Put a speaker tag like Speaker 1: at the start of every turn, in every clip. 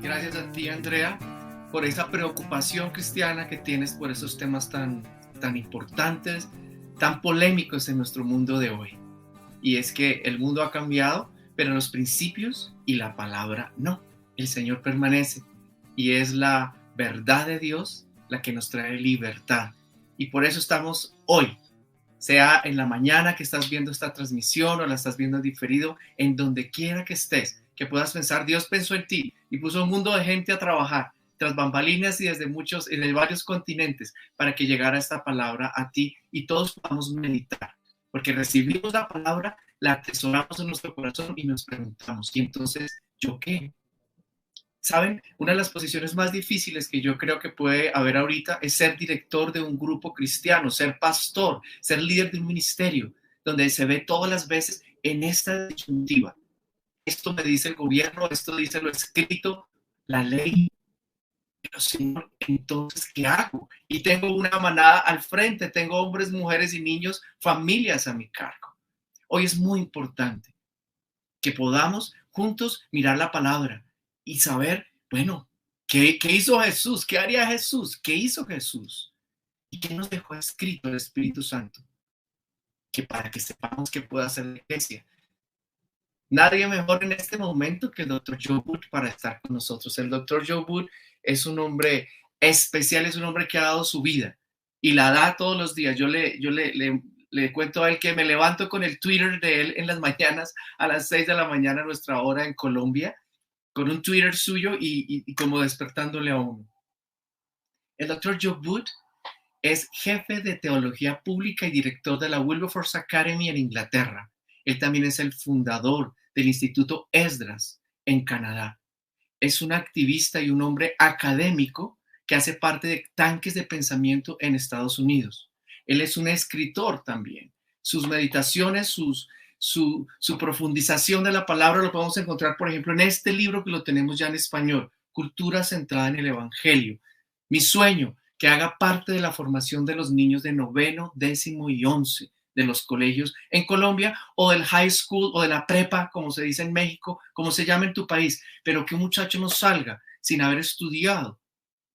Speaker 1: Gracias a ti, Andrea, por esa preocupación cristiana que tienes por esos temas tan importantes, tan polémicos en nuestro mundo de hoy. Y es que el mundo ha cambiado, pero los principios y la palabra no. El Señor permanece y es la verdad de Dios la que nos trae libertad. Y por eso estamos hoy, sea en la mañana que estás viendo esta transmisión o la estás viendo diferido, en donde quiera que estés, que puedas pensar, Dios pensó en ti y puso un mundo de gente a trabajar tras bambalinas y desde varios continentes para que llegara esta palabra a ti y todos podamos meditar. Porque recibimos la palabra, la atesoramos en nuestro corazón y nos preguntamos, ¿y entonces yo qué? ¿Saben? Una de las posiciones más difíciles que yo creo que puede haber ahorita es ser director de un grupo cristiano, ser pastor, ser líder de un ministerio, donde se ve todas las veces en esta disyuntiva. Esto me dice el gobierno, esto dice lo escrito, la ley. Pero Señor, entonces, ¿qué hago? Y tengo una manada al frente, tengo hombres, mujeres y niños, familias a mi cargo. Hoy es muy importante que podamos juntos mirar la palabra y saber, bueno, ¿qué hizo Jesús? ¿Qué haría Jesús? ¿Qué hizo Jesús? ¿Y qué nos dejó escrito el Espíritu Santo? Que para que sepamos qué puede hacer la iglesia. Nadie mejor en este momento que el Dr. Joe Wood para estar con nosotros. El Dr. Joe Wood es un hombre especial, es un hombre que ha dado su vida y la da todos los días. Yo le cuento a él que me levanto con el Twitter de él en las mañanas a las 6 de la mañana nuestra hora en Colombia, con un Twitter suyo y como despertándole a uno. El Dr. Joe Wood es jefe de teología pública y director de la Wilberforce Academy en Inglaterra. Él también es el fundador del Instituto Esdras en Canadá. Es un activista y un hombre académico que hace parte de tanques de pensamiento en Estados Unidos. Él es un escritor también. Sus meditaciones, su profundización de la palabra lo podemos encontrar, por ejemplo, en este libro que lo tenemos ya en español, Cultura centrada en el Evangelio. Mi sueño, que haga parte de la formación de los niños de 9º, 10º y 11 de los colegios en Colombia, o del high school, o de la prepa, como se dice en México, como se llama en tu país, pero que un muchacho no salga sin haber estudiado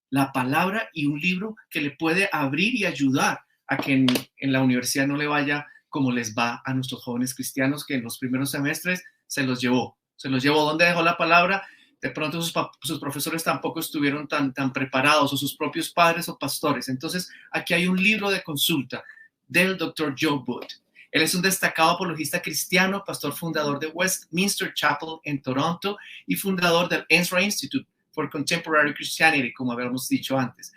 Speaker 1: la palabra y un libro que le puede abrir y ayudar a que en la universidad no le vaya como les va a nuestros jóvenes cristianos, que en los primeros semestres se los llevó. ¿Dónde dejó la palabra? De pronto sus profesores tampoco estuvieron tan preparados, o sus propios padres o pastores. Entonces, aquí hay un libro de consulta del Dr. Joe Wood. Él es un destacado apologista cristiano, pastor fundador de Westminster Chapel en Toronto y fundador del Ezra Institute for Contemporary Christianity, como habíamos dicho antes.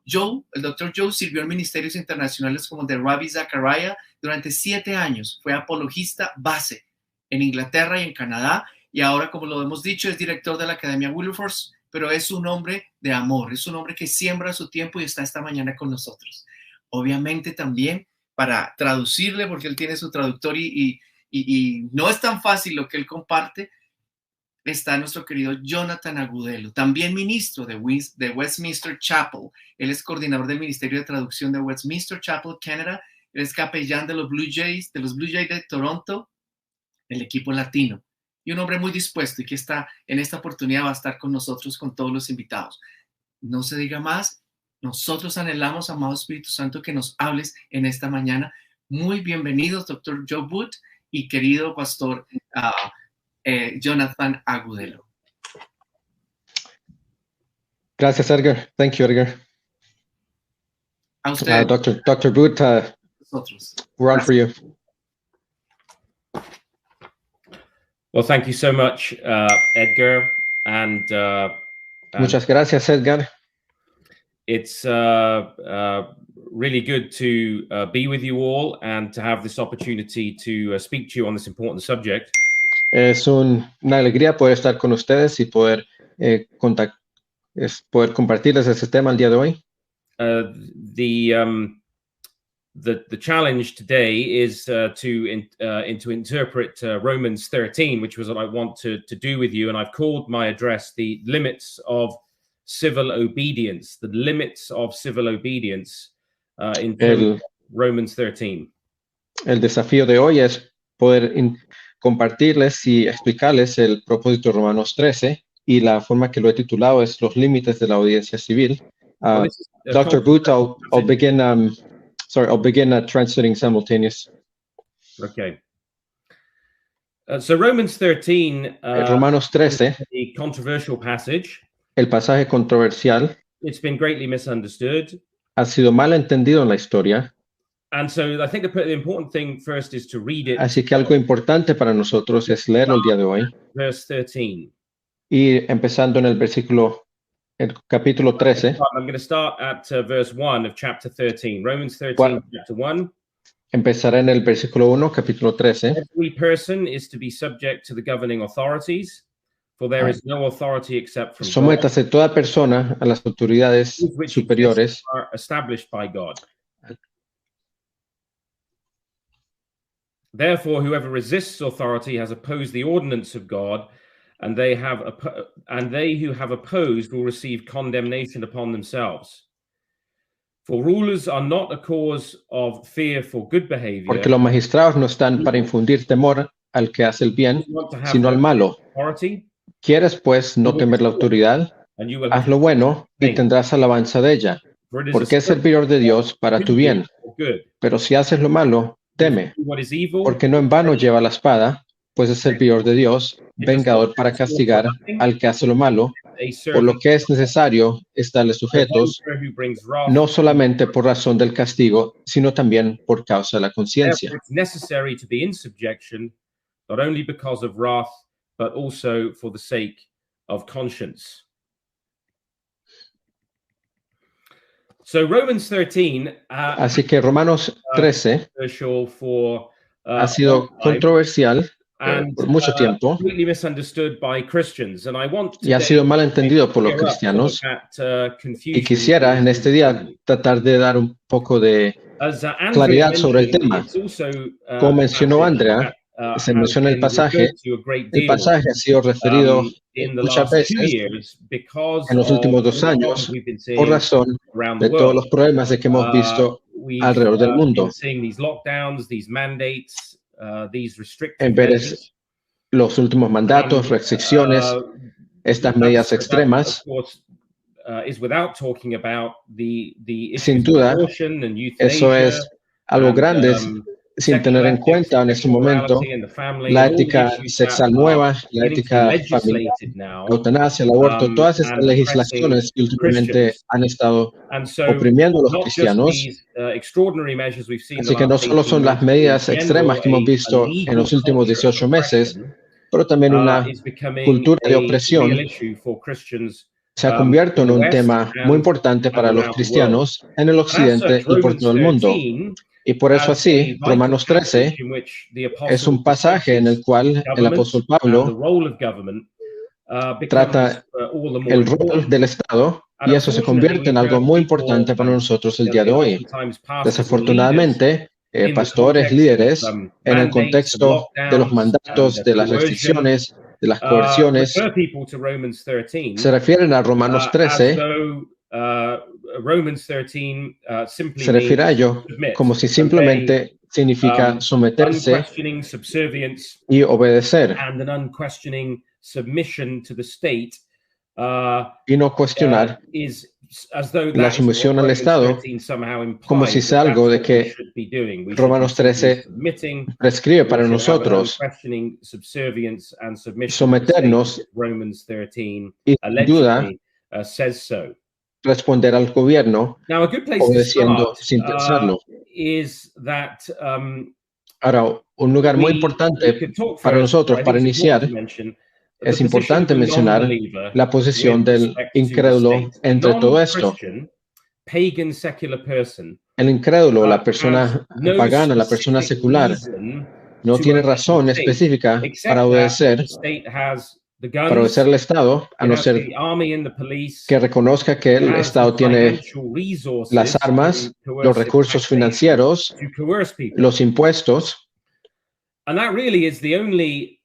Speaker 1: El Dr. Joe sirvió en ministerios internacionales como el de Ravi Zachariah durante 7 años. Fue apologista base en Inglaterra y en Canadá. Y ahora, como lo hemos dicho, es director de la Academia Wilberforce, pero es un hombre de amor, es un hombre que siembra su tiempo y está esta mañana con nosotros. Obviamente también para traducirle, porque él tiene su traductor y no es tan fácil lo que él comparte, está nuestro querido Jonathan Agudelo, también ministro de Westminster Chapel. Él es coordinador del Ministerio de Traducción de Westminster Chapel, Canadá. Él es capellán de los Blue Jays de Toronto, el equipo latino. Y un hombre muy dispuesto y que está en esta oportunidad va a estar con nosotros, con todos los invitados. No se diga más. Nosotros anhelamos, amado Espíritu Santo, que nos hables en esta mañana. Muy bienvenidos, Dr. Joe Wood y querido pastor Jonathan Agudelo.
Speaker 2: Gracias, Edgar. Thank you, Edgar.
Speaker 1: A usted.
Speaker 2: Dr. Wood, we're on for you.
Speaker 3: Well, thank you so much, Edgar. And
Speaker 2: muchas gracias, Edgar.
Speaker 3: It's really good to be with you all and to have this opportunity to speak to you on this important subject.
Speaker 2: Es una alegría poder estar con ustedes y poder poder compartirles este tema el día de hoy.
Speaker 3: The challenge today is to interpret Romans 13, which was what I want to do with you. And I've called my address The Limits of Civil Obedience, the limits of civil obedience in Romans 13.
Speaker 2: El desafío de hoy es poder compartirles y explicarles el propósito de Romanos 13 y la forma que lo he titulado es Los límites de la audiencia civil.
Speaker 3: Well, this is a
Speaker 2: Dr. Booth, I'll
Speaker 3: passage.
Speaker 2: begin. I'll begin translating simultaneous.
Speaker 3: Okay. So Romans 13,
Speaker 2: Romanos 13,
Speaker 3: a controversial passage.
Speaker 2: el pasaje controversial,
Speaker 3: It's been greatly misunderstood.
Speaker 2: ha sido mal entendido en la historia,
Speaker 3: And so I think the important thing first is to read it.
Speaker 2: así que algo importante para nosotros es leerlo el día de hoy.
Speaker 3: Verse 13.
Speaker 2: Y empezando en el capítulo 13,
Speaker 3: I'm going to start at verse 1 of chapter 13. Romans 13,
Speaker 2: Well-
Speaker 3: chapter 1.
Speaker 2: empezaré en el versículo 1, capítulo 13.
Speaker 3: Every person is to be subject to the governing authorities, for there is no authority except from God,
Speaker 2: Sométase toda persona a las autoridades
Speaker 3: which
Speaker 2: superiores,
Speaker 3: are established by God. Therefore, whoever resists authority has opposed the ordinance of God, and they who have opposed will receive condemnation upon themselves. For rulers are not a cause of fear for good behavior,
Speaker 2: porque los magistrados no están para infundir temor al que hace el bien,
Speaker 3: you want to have
Speaker 2: sino al malo.
Speaker 3: authority,
Speaker 2: ¿Quieres, pues, no temer la autoridad?
Speaker 3: and you will
Speaker 2: Haz
Speaker 3: have
Speaker 2: lo bueno y tendrás alabanza de ella,
Speaker 3: for it is
Speaker 2: porque
Speaker 3: a
Speaker 2: es servidor de Dios para tu bien.
Speaker 3: for good.
Speaker 2: Pero si haces lo malo, teme,
Speaker 3: What is evil,
Speaker 2: porque no en vano lleva la espada, pues es servidor de Dios, vengador para castigar al que hace lo malo,
Speaker 3: a
Speaker 2: por lo
Speaker 3: servant,
Speaker 2: que es necesario estarle sujetos,
Speaker 3: who brings wrath.
Speaker 2: no solamente por razón del castigo, sino también por causa de la conciencia.
Speaker 3: Therefore, it's necessary to be in subjection, not only because of wrath, but also for the sake of conscience. So Romans 13
Speaker 2: Así que Romanos 13
Speaker 3: controversial for
Speaker 2: ha sido controversial
Speaker 3: and
Speaker 2: por mucho tiempo
Speaker 3: completely misunderstood by Christians, and I want
Speaker 2: y ha
Speaker 3: today
Speaker 2: sido mal entendido por los
Speaker 3: to clear up
Speaker 2: cristianos.
Speaker 3: some of that, confusion.
Speaker 2: Y quisiera en este día tratar de dar un poco de
Speaker 3: As, Andrew
Speaker 2: claridad sobre el
Speaker 3: mentioned,
Speaker 2: tema.
Speaker 3: it's also,
Speaker 2: Como mencionó
Speaker 3: passage
Speaker 2: Andrea,
Speaker 3: that,
Speaker 2: se
Speaker 3: has
Speaker 2: menciona el
Speaker 3: been
Speaker 2: pasaje.
Speaker 3: referred to a great
Speaker 2: El
Speaker 3: deal,
Speaker 2: pasaje ha sido referido
Speaker 3: in the
Speaker 2: muchas
Speaker 3: last 2
Speaker 2: veces
Speaker 3: years because
Speaker 2: en los
Speaker 3: of
Speaker 2: últimos 2
Speaker 3: the
Speaker 2: años
Speaker 3: problems we've been seeing
Speaker 2: por razón
Speaker 3: around
Speaker 2: de
Speaker 3: the
Speaker 2: todos
Speaker 3: world.
Speaker 2: los problemas de que hemos visto
Speaker 3: We've
Speaker 2: alrededor del mundo.
Speaker 3: been seeing these lockdowns, these mandates, these restrictive
Speaker 2: En ver
Speaker 3: measures.
Speaker 2: los últimos mandatos, restricciones, estas medidas extremas.
Speaker 3: Of course, is without talking about the
Speaker 2: Sin
Speaker 3: issues of
Speaker 2: duda,
Speaker 3: abortion and
Speaker 2: eso
Speaker 3: euthanasia,
Speaker 2: es algo
Speaker 3: and,
Speaker 2: grande sin tener en cuenta en este momento la ética sexual nueva, la ética familiar, la eutanasia, el aborto, todas estas legislaciones que últimamente han estado oprimiendo a los cristianos. Así que no solo son las medidas extremas que hemos visto en los últimos 18 meses, pero también una cultura de opresión se ha convertido en un tema muy importante para los cristianos en el occidente y por todo el mundo. Y por eso así, Romanos 13 es un pasaje en el cual el apóstol Pablo trata el rol del Estado y eso se convierte en algo muy importante para nosotros el día de hoy. Desafortunadamente, pastores, líderes, en el contexto de los mandatos, de las restricciones, de las coerciones, se refieren a Romanos 13, se refiere a ello como si simplemente significa someterse y obedecer y no cuestionar la sumisión al Estado como si sea algo de que Romanos 13 prescribe para nosotros someternos y sin duda responder al gobierno obedeciendo sin pensarlo. Ahora, un lugar muy importante para nosotros, para iniciar, es importante mencionar la posición del incrédulo entre todo esto. El incrédulo, la persona pagana, la persona secular, no tiene razón específica para obedecer al Estado, a no ser que reconozca que el Estado tiene las armas, los recursos financieros, los impuestos.
Speaker 3: And that really is the only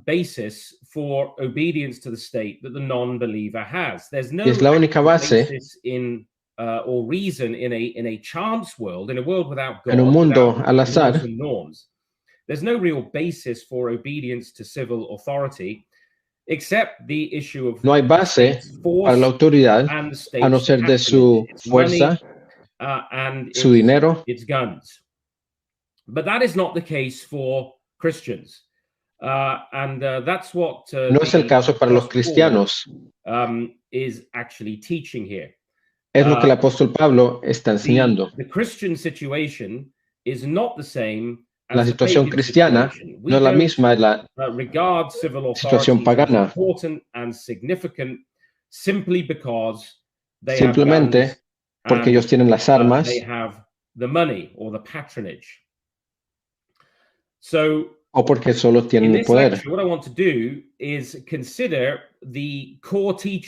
Speaker 3: basis for obedience to the state that the non-believer has. There's no
Speaker 2: es la única base
Speaker 3: basis in or reason in a chance world, in a world without God,
Speaker 2: en un mundo
Speaker 3: without
Speaker 2: al azar.
Speaker 3: Norms. There's no real basis for obedience to civil authority. except the issue of
Speaker 2: no hay base para la autoridad a no ser de su fuerza, su dinero.
Speaker 3: Its guns. But that is not the case for Christians. That's what
Speaker 2: no es el caso para los cristianos.
Speaker 3: Is actually teaching here.
Speaker 2: Es lo que el apóstol Pablo está enseñando.
Speaker 3: The Christian situation is not the same as
Speaker 2: la situación cristiana no es la misma de la situación pagana. Simplemente porque ellos tienen las armas o porque solo tienen el poder.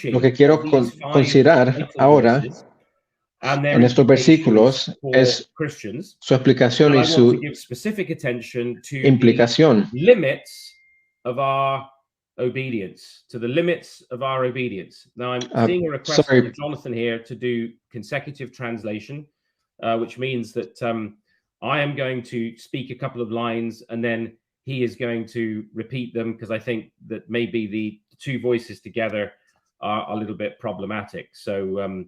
Speaker 2: Lo que quiero considerar ahora en estos versículos es su explicación y su implicación.
Speaker 3: Obedience, to the limits of our obedience. Now, I'm seeing a request from Jonathan here to do consecutive translation, which means that I am going to speak a couple of lines and then he is going to repeat them, because I think that maybe the two voices together are a little bit problematic. So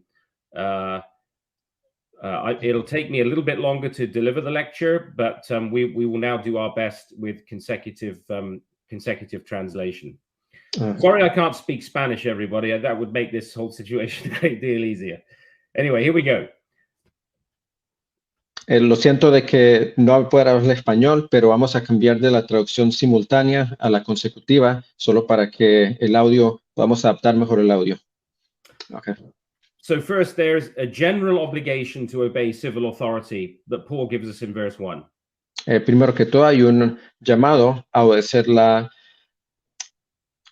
Speaker 3: it'll take me a little bit longer to deliver the lecture, but we will now do our best with consecutive translation. Sorry, I can't speak Spanish, everybody. That would make this whole situation a great deal easier. Anyway, here we go.
Speaker 2: Lo siento de que no pueda hablar español, pero vamos a cambiar de la traducción simultánea a la consecutiva, solo para que el audio, podamos adaptar mejor el audio. Okay.
Speaker 3: So first, there's a general obligation to obey civil authority that Paul gives us in verse 1.
Speaker 2: Primero que todo, hay un llamado a obedecer la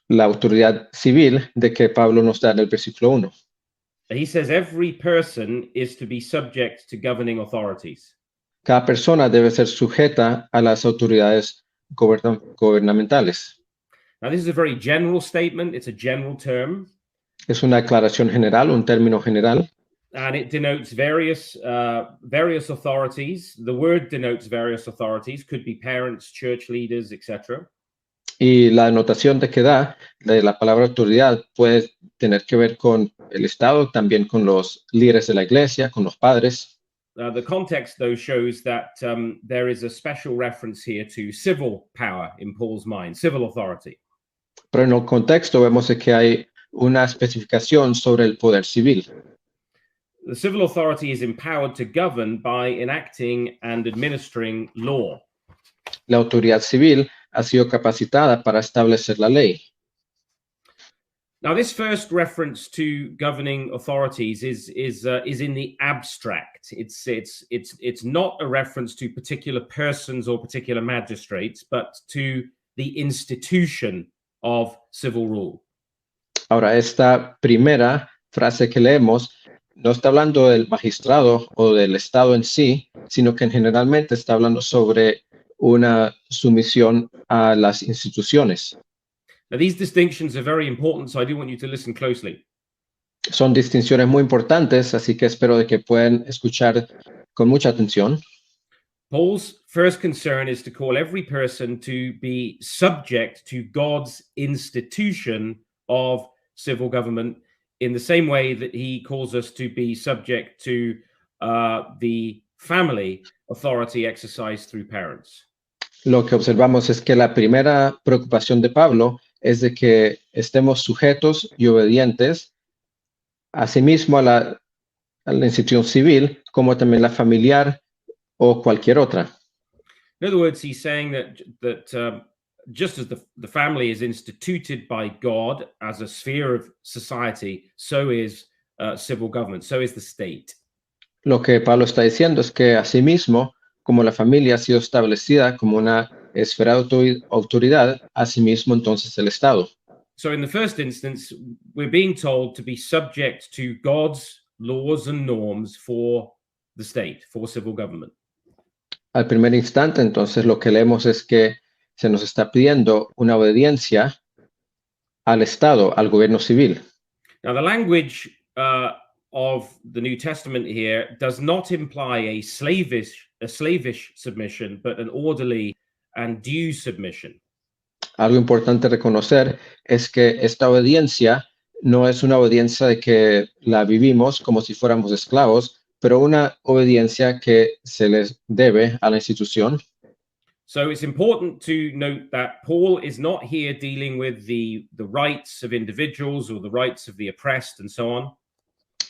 Speaker 2: autoridad civil de que Pablo nos da en el versículo 1.
Speaker 3: He says every person is to be subject to governing authorities.
Speaker 2: Cada persona debe ser sujeta a las autoridades gubernamentales.
Speaker 3: Now, this is a very general statement. It's a general term.
Speaker 2: Es una declaración general, un término general.
Speaker 3: And it denotes various authorities. The word denotes various authorities. Could be parents, church leaders, etc.
Speaker 2: Y la denotación de que da de la palabra autoridad puede tener que ver con el Estado, también con los líderes de la iglesia, con los padres.
Speaker 3: The context, though, shows that there is a special reference here to civil power in Paul's mind, civil authority.
Speaker 2: Pero en el contexto vemos que hay una especificación sobre el poder civil.
Speaker 3: The civil authority is empowered to govern by enacting and administering law.
Speaker 2: La autoridad civil ha sido capacitada para establecer la ley.
Speaker 3: Now, this first reference to governing authorities is in the abstract. It's not a reference to particular persons or particular magistrates, but to the institution of civil rule.
Speaker 2: Ahora, esta primera frase que leemos no está hablando del magistrado o del Estado en sí, sino que generalmente está hablando sobre una sumisión a las instituciones.
Speaker 3: Now, these distinctions are very important, so I do want you to listen closely.
Speaker 2: Son distinciones muy importantes, así que espero de que puedan escuchar con mucha atención.
Speaker 3: Paul's first concern is to call every person to be subject to God's institution of civil government, in the same way that he calls us to be subject to the family authority exercised through parents.
Speaker 2: Lo que observamos es que la primera preocupación de Pablo es de que estemos sujetos y obedientes asimismo a la institución civil, como también la familiar o cualquier otra.
Speaker 3: In other words, he's saying that just as the family is instituted by God as a sphere of society, so is civil government, so is the state.
Speaker 2: Lo que Pablo está diciendo es que asimismo, como la familia ha sido establecida como una esfera de autoridad, asimismo entonces el Estado.
Speaker 3: So in the first instance, we're being told to be subject to God's laws and norms for the state, for civil government.
Speaker 2: Al primer instante, entonces, lo que leemos es que se nos está pidiendo una obediencia al Estado, al gobierno civil.
Speaker 3: Now, the language of the New Testament here does not imply a slavish submission, but an orderly and due submission.
Speaker 2: Algo importante reconocer es que esta obediencia no es una obediencia de que la vivimos como si fuéramos esclavos, pero una obediencia que se les debe a la institución.
Speaker 3: So it's important to note that Paul is not here dealing with the rights of individuals or the rights of the oppressed and so on.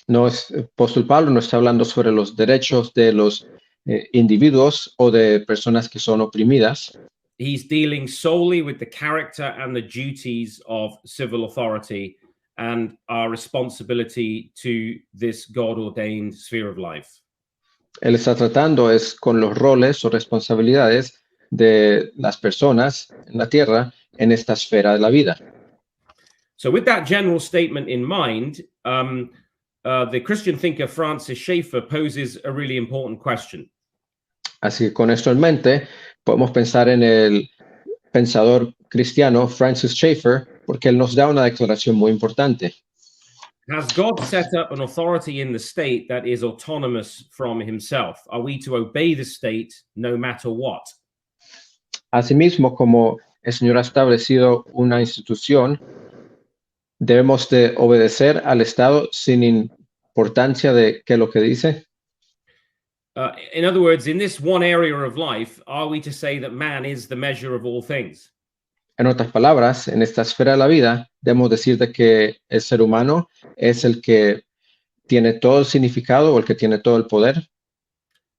Speaker 2: No es, apóstol Pablo no está hablando sobre los derechos de los individuos o de personas que son oprimidas.
Speaker 3: He's dealing solely with the character and the duties of civil authority and our responsibility to this God-ordained sphere of life.
Speaker 2: Él está tratando es con los roles o responsabilidades de las personas en la tierra en esta esfera de la vida.
Speaker 3: So with that general statement in mind, the Christian thinker Francis Schaeffer poses a really important question.
Speaker 2: Así que con esto en mente, podemos pensar en el pensador cristiano Francis Schaeffer, porque él nos da una declaración muy importante.
Speaker 3: Has God set up an authority in the state that is autonomous from himself? Are we to obey the state no matter what?
Speaker 2: Asimismo, como el Señor ha establecido una institución, debemos de obedecer al Estado sin importancia de qué es lo que dice.
Speaker 3: In other words, in this one area of life, are we to say that man is the measure of all things?
Speaker 2: En otras palabras, en esta esfera de la vida, debemos decir de que el ser humano es el que tiene todo el significado o el que tiene todo el poder.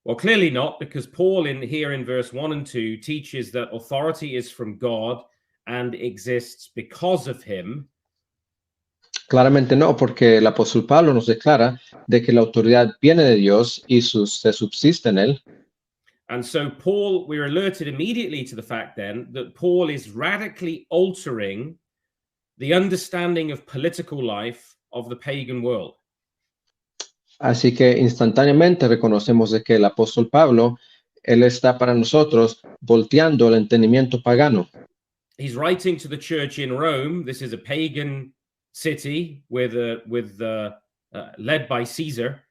Speaker 3: Well, clearly not, because Paul here in verse 1 and 2 teaches that authority is from God and exists because of him.
Speaker 2: Claramente no, porque el apóstol Pablo nos declara de que la autoridad viene de Dios y se subsiste en él.
Speaker 3: And so Paul, we're alerted immediately to the fact then that Paul is radically altering the understanding of political life of the pagan world.
Speaker 2: Así que instantáneamente reconocemos de que el apóstol Pablo, él está para nosotros volteando el entendimiento pagano.
Speaker 3: He's writing to the church in Rome. This is a pagan city led by Caesar.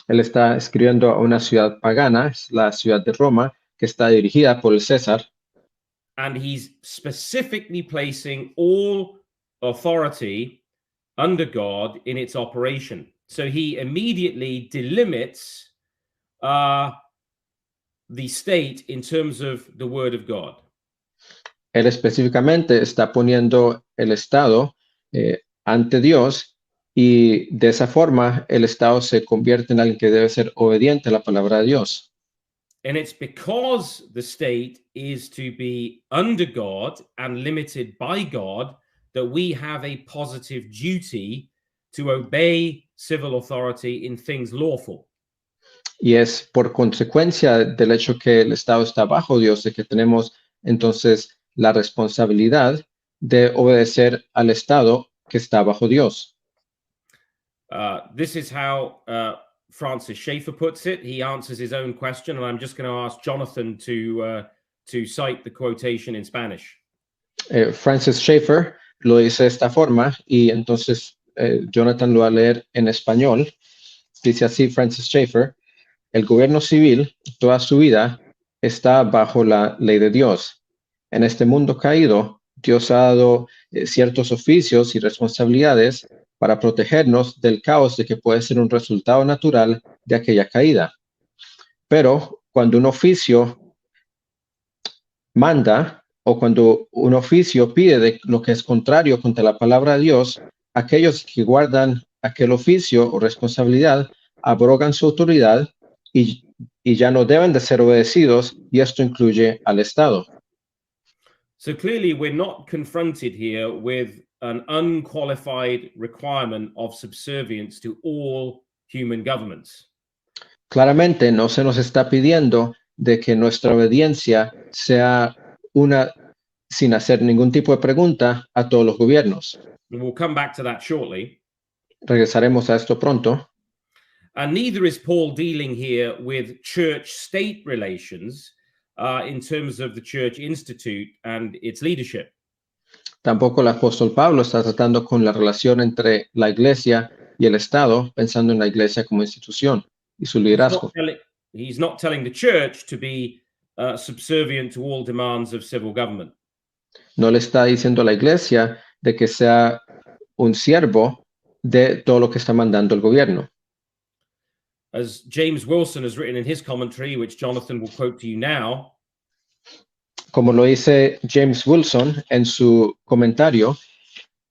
Speaker 2: Él está escribiendo a una ciudad pagana, es la ciudad de Roma, que está dirigida por el César.
Speaker 3: And he's specifically placing all authority under God in its operation. So he immediately delimits the state in terms of the word of God.
Speaker 2: Él específicamente está poniendo el Estado ante Dios y de esa forma el Estado se convierte en alguien que debe ser obediente a la palabra de Dios.
Speaker 3: And it's because the state is to be under God and limited by God that we have a positive duty to obey civil authority in things lawful.
Speaker 2: Y es por consecuencia del hecho que el Estado está bajo Dios de que tenemos entonces la responsabilidad de obedecer al Estado que está bajo Dios.
Speaker 3: This is how Francis Schaeffer puts it. He answers his own question, and I'm just going to ask Jonathan to cite the quotation in Spanish.
Speaker 2: Francis Schaeffer lo dice de esta forma y entonces Jonathan lo va a leer en español. Dice así Francis Schaeffer: el gobierno civil toda su vida está bajo la ley de Dios. En este mundo caído, Dios ha dado ciertos oficios y responsabilidades para protegernos del caos de que puede ser un resultado natural de aquella caída. Pero cuando un oficio manda o cuando un oficio pide de lo que es contrario contra la palabra de Dios, aquellos que guardan aquel oficio o responsabilidad abrogan su autoridad y ya no deben de ser obedecidos, y esto incluye al Estado.
Speaker 3: So clearly we're not confronted here with an unqualified requirement of subservience to all human governments.
Speaker 2: Claramente no se nos está pidiendo de que nuestra obediencia sea una sin hacer ningún tipo de pregunta a todos los gobiernos.
Speaker 3: And we'll come back to that shortly.
Speaker 2: Regresaremos a esto pronto.
Speaker 3: And neither is Paul dealing here with church-state relations in terms of the Church Institute and its leadership.
Speaker 2: Tampoco el apóstol Pablo está tratando con la relación entre la iglesia y el Estado, pensando en la iglesia como institución y su liderazgo.
Speaker 3: He's not telling the church to be subservient to all demands of civil government.
Speaker 2: No le está diciendo a la iglesia de que sea un siervo de todo lo que está mandando el gobierno.
Speaker 3: As James Wilson has written in his commentary, which Jonathan will quote to you now,
Speaker 2: como lo dice James Wilson en su comentario,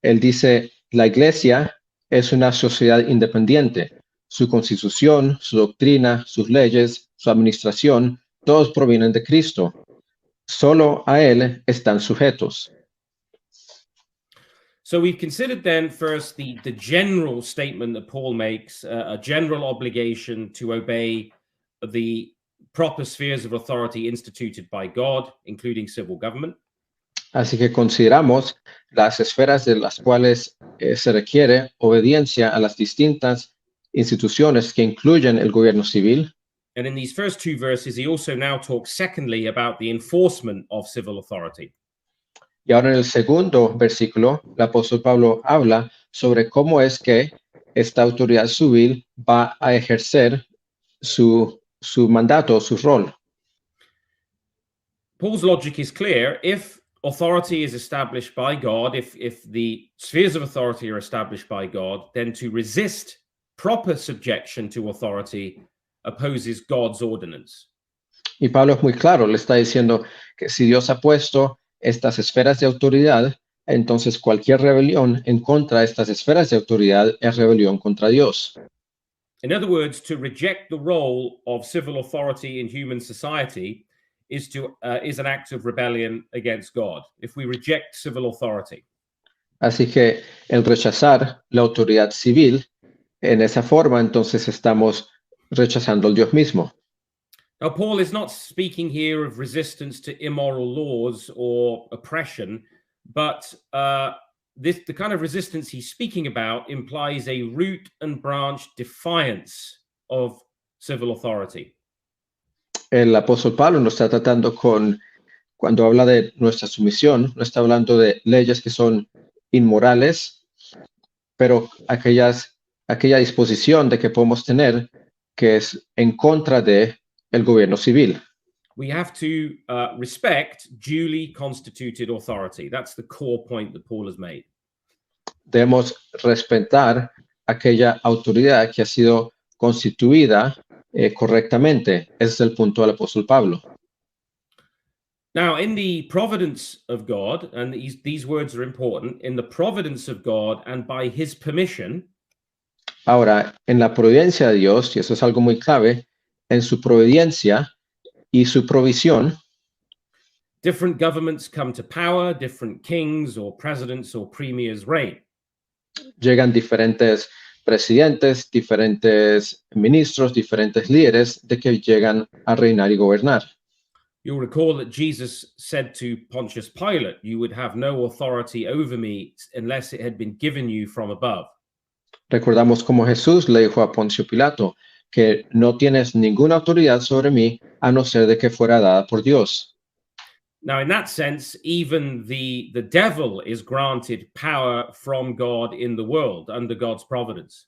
Speaker 2: él dice, la iglesia es una sociedad independiente. Su constitución, su doctrina, sus leyes, su administración, todos provienen de Cristo. Solo a él están sujetos.
Speaker 3: So we've considered then first the general statement that Paul makes, a general obligation to obey the proper spheres of authority instituted by God, including civil government.
Speaker 2: Así que consideramos las esferas de las cuales se requiere obediencia a las distintas instituciones que incluyen el gobierno civil.
Speaker 3: And in these first two verses, he also now talks secondly about the enforcement of civil authority.
Speaker 2: Y ahora en el segundo versículo, el apóstol Pablo habla sobre cómo es que esta autoridad civil va a ejercer su mandato, su rol.
Speaker 3: Paul's logic is clear. If authority is established by God, if the spheres of authority are established by God, then to resist proper subjection to authority opposes God's ordinance.
Speaker 2: Y Pablo es muy claro, le está diciendo que si Dios ha puesto estas esferas de autoridad, entonces cualquier rebelión en contra de estas esferas de autoridad es rebelión contra Dios.
Speaker 3: In other words, to reject the role of civil authority in human society is an act of rebellion against God. If we reject civil authority.
Speaker 2: Así que el rechazar la autoridad civil, en esa forma, entonces estamos rechazando al Dios mismo.
Speaker 3: Now, Paul is not speaking here of resistance to immoral laws or oppression, but the kind of resistance he's speaking about implies a root and branch defiance of civil authority.
Speaker 2: El apóstol Pablo nos está tratando cuando habla de nuestra sumisión, no está hablando de leyes que son inmorales, pero aquella disposición de que podemos tener que es en contra de el gobierno civil.
Speaker 3: We have to respect duly constituted authority. That's the core point that Paul has made.
Speaker 2: Debemos respetar aquella autoridad que ha sido constituida correctamente. Ese es el punto del apóstol Pablo.
Speaker 3: Now, in the providence of God, and these words are important, in the providence of God and by his permission.
Speaker 2: Ahora, en la providencia de Dios, y eso es algo muy clave, en su providencia y su provisión,
Speaker 3: different governments come to power, different kings or presidents or premiers reign.
Speaker 2: Llegan diferentes presidentes, diferentes ministros, diferentes líderes de que llegan a reinar y gobernar.
Speaker 3: You'll recall that Jesus said to Pontius Pilate, "You would have no authority over me unless it had been given you from above."
Speaker 2: Recordamos cómo Jesús le dijo a Poncio Pilato que no tienes ninguna autoridad sobre mí a no ser de que fuera dada por Dios.
Speaker 3: Now, in that sense, even the devil is granted power from God in the world under God's providence.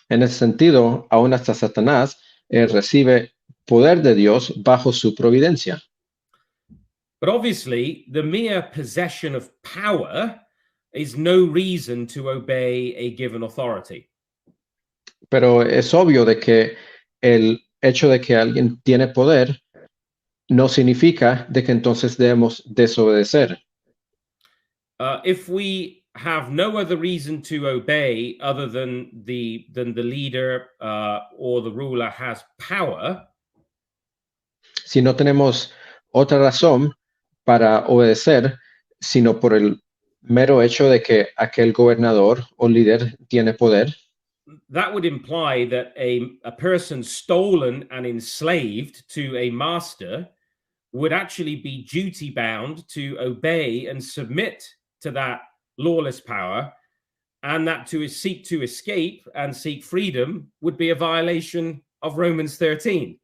Speaker 2: En ese sentido, aún hasta Satanás recibe poder de Dios bajo su providencia.
Speaker 3: But obviously, the mere possession of power is no reason to obey a given authority.
Speaker 2: Pero es obvio de que el hecho de que alguien tiene poder no significa de que entonces debemos desobedecer.
Speaker 3: If we have no other reason to obey other than the leader or the ruler has power,
Speaker 2: si no tenemos otra razón para obedecer, sino por el mero hecho de que aquel gobernador o líder tiene poder,
Speaker 3: that would imply that a person stolen and enslaved to a master would actually be duty bound to obey and submit to that lawless power, and that to seek to escape and seek freedom would be a violation of Romans 13.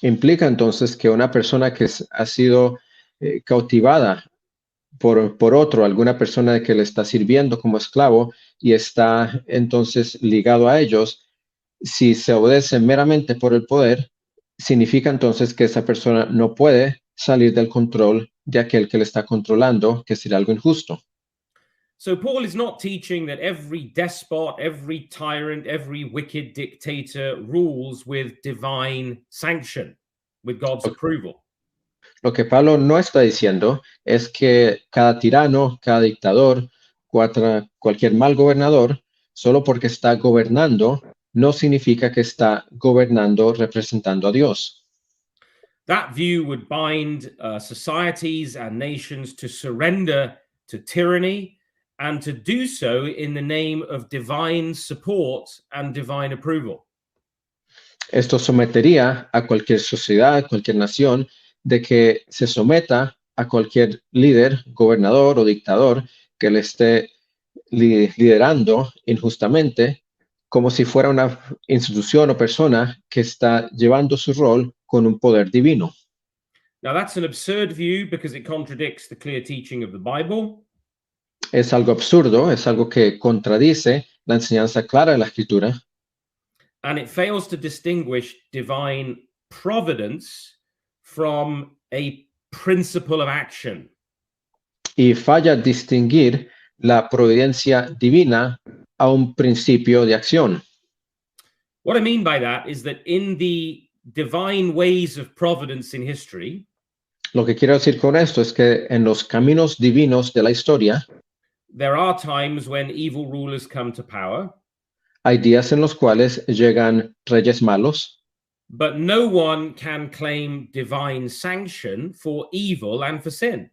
Speaker 2: Implica entonces que una persona que ha sido cautivada por otro, alguna persona que le está sirviendo como esclavo y está entonces ligado a ellos, si se obedece meramente por el poder, significa entonces que esa persona no puede salir del control de aquel que le está controlando, que sería algo injusto.
Speaker 3: So Paul is not teaching that every despot, every tyrant, every wicked dictator rules with divine sanction, with God's approval.
Speaker 2: Lo que Pablo no está diciendo es que cada tirano, cada dictador, cualquier mal gobernador, solo porque está gobernando, no significa que está gobernando representando a Dios.
Speaker 3: That view would bind societies and nations to surrender to tyranny and to do so in the name of divine support and divine approval.
Speaker 2: Esto sometería a cualquier sociedad, cualquier nación, de que se someta a cualquier líder, gobernador o dictador que le esté liderando injustamente, como si fuera una institución o persona que está llevando su rol con un poder divino.
Speaker 3: Now that's an absurd view because it contradicts the clear teaching of the Bible.
Speaker 2: Es algo absurdo, es algo que contradice la enseñanza clara de la Escritura.
Speaker 3: And it fails to distinguish divine providence from a principle of action.
Speaker 2: Y falla distinguir la providencia divina a un principio de acción.
Speaker 3: What I mean by that is that in the divine ways of providence in history,
Speaker 2: lo que quiero decir con esto es que en los caminos divinos de la historia,
Speaker 3: there are times when evil rulers come to power.
Speaker 2: Hay días en los cuales llegan reyes malos.
Speaker 3: But no one can claim divine sanction for evil and for sin.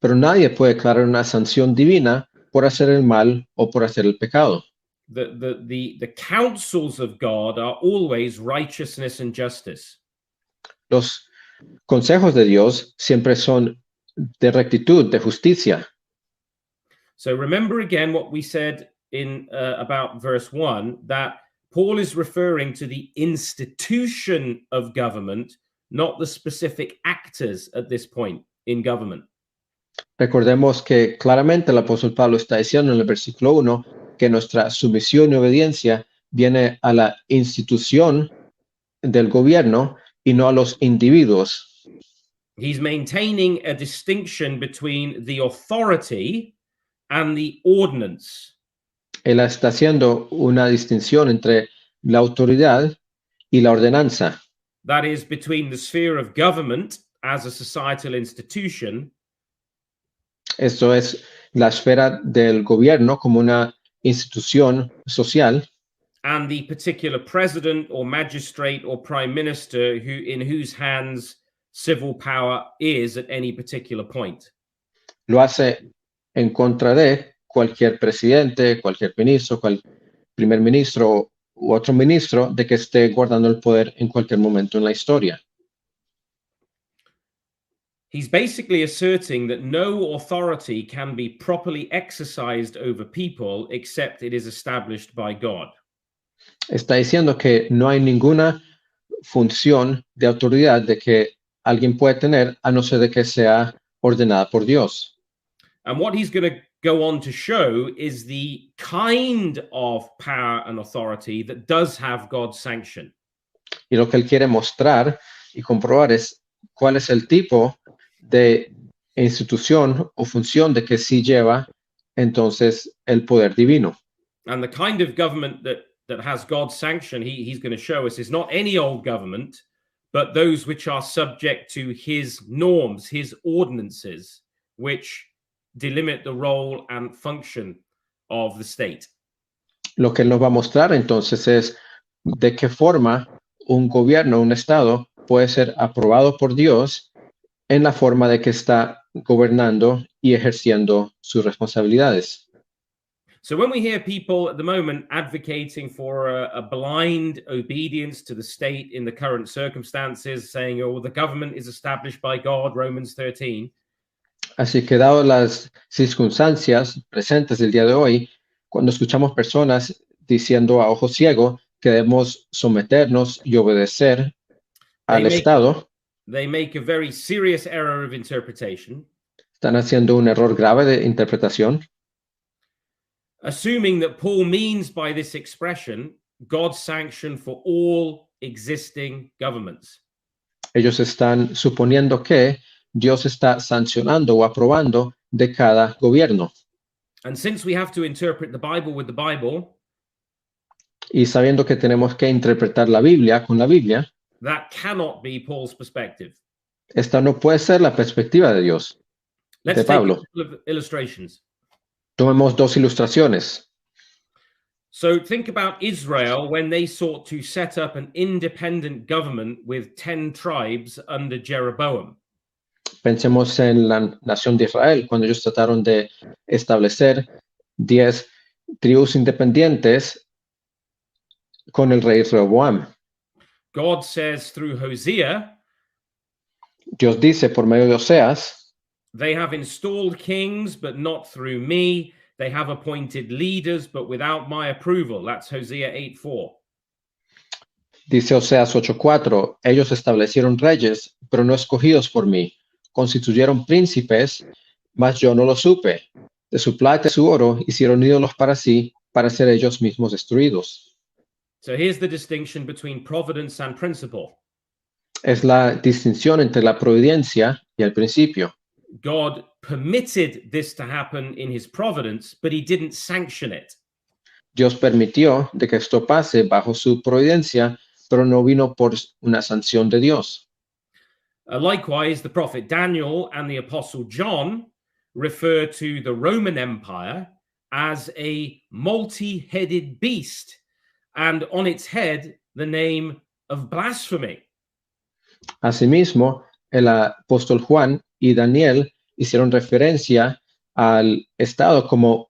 Speaker 2: Pero nadie puede declarar una sanción divina por hacer el mal o por hacer el pecado.
Speaker 3: The counsels of God are always righteousness and justice.
Speaker 2: Los consejos de Dios siempre son de rectitud, de justicia.
Speaker 3: So remember again what we said in about verse 1, that Paul is referring to the institution of government, not the specific actors at this point in government.
Speaker 2: Recordemos que claramente el apóstol Pablo está diciendo en el versículo 1 que nuestra sumisión y obediencia viene a la institución del gobierno y no a los individuos.
Speaker 3: He's maintaining a distinction between the authority and the ordinance.
Speaker 2: Él está haciendo una distinción entre la autoridad y la ordenanza.
Speaker 3: That is, between the sphere of government as a societal institution.
Speaker 2: Esto es la esfera del gobierno como una institución social.
Speaker 3: And the particular president or magistrate or prime minister in whose hands civil power is at any particular point.
Speaker 2: Lo hace en contra de cualquier presidente, cualquier ministro, primer ministro u otro ministro de que esté guardando el poder en cualquier momento en la historia.
Speaker 3: He's basically asserting that no authority can be properly exercised over people except it is established by God.
Speaker 2: Está diciendo que no hay ninguna función de autoridad de que alguien puede tener a no ser de que sea ordenada por Dios.
Speaker 3: And what he's going to go on to show is the kind of power and authority that does have God's sanction.
Speaker 2: Y lo que él quiere mostrar y comprobar es cuál es el tipo de institución o función de que sí lleva entonces el poder divino.
Speaker 3: And the kind of government that has God's sanction, he's going to show us, is not any old government, but those which are subject to his norms, his ordinances, which delimit the role and function of the state.
Speaker 2: Lo que él nos va a mostrar entonces es de qué forma un gobierno, un estado puede ser aprobado por Dios en la forma de que está gobernando y ejerciendo sus responsabilidades.
Speaker 3: So when we hear people at the moment advocating for a blind obedience to the state in the current circumstances, saying, oh, the government is established by God, Romans 13.
Speaker 2: Así que dado las circunstancias presentes del día de hoy, cuando escuchamos personas diciendo a ojo ciego que debemos someternos y obedecer al Estado,
Speaker 3: they make a very serious error of interpretation.
Speaker 2: Están haciendo un error grave de interpretación.
Speaker 3: Assuming that Paul means by this expression God's sanction for all existing governments.
Speaker 2: Ellos están suponiendo que Dios está sancionando o aprobando de cada gobierno.
Speaker 3: And since we have to interpret the Bible with the Bible,
Speaker 2: y sabiendo que tenemos que interpretar la Biblia con la Biblia,
Speaker 3: that cannot be Paul's perspective.
Speaker 2: Esta no puede ser la perspectiva de Dios,
Speaker 3: Let's
Speaker 2: de Pablo.
Speaker 3: take a couple of illustrations.
Speaker 2: Tomemos dos ilustraciones.
Speaker 3: So think about Israel when they sought to set up an independent government with 10 tribes under Jeroboam.
Speaker 2: Pensemos en la nación de Israel, cuando ellos trataron de establecer 10 tribus independientes con el rey Rehoboam.
Speaker 3: God says through Hosea,
Speaker 2: Dios dice por medio de Oseas,
Speaker 3: they have installed kings, but not through me. They have appointed leaders, but without my approval. That's Hosea 8:4.
Speaker 2: Dice Oseas 8:4, ellos establecieron reyes, pero no escogidos por mí. Constituyeron príncipes, mas yo no lo supe. De su plata y su oro hicieron ídolos para sí, para ser ellos mismos destruidos.
Speaker 3: So here's the distinction between providence and principle.
Speaker 2: Es la distinción entre la providencia y el principio.
Speaker 3: God permitted this to happen in his providence, but he didn't sanction it.
Speaker 2: Dios permitió de que esto pase bajo su providencia, pero no vino por una sanción de Dios.
Speaker 3: Likewise, the prophet Daniel and the apostle John refer to the Roman Empire as a multi-headed beast, and on its head the name of blasphemy.
Speaker 2: Asimismo, el apóstol Juan y Daniel hicieron referencia al Estado como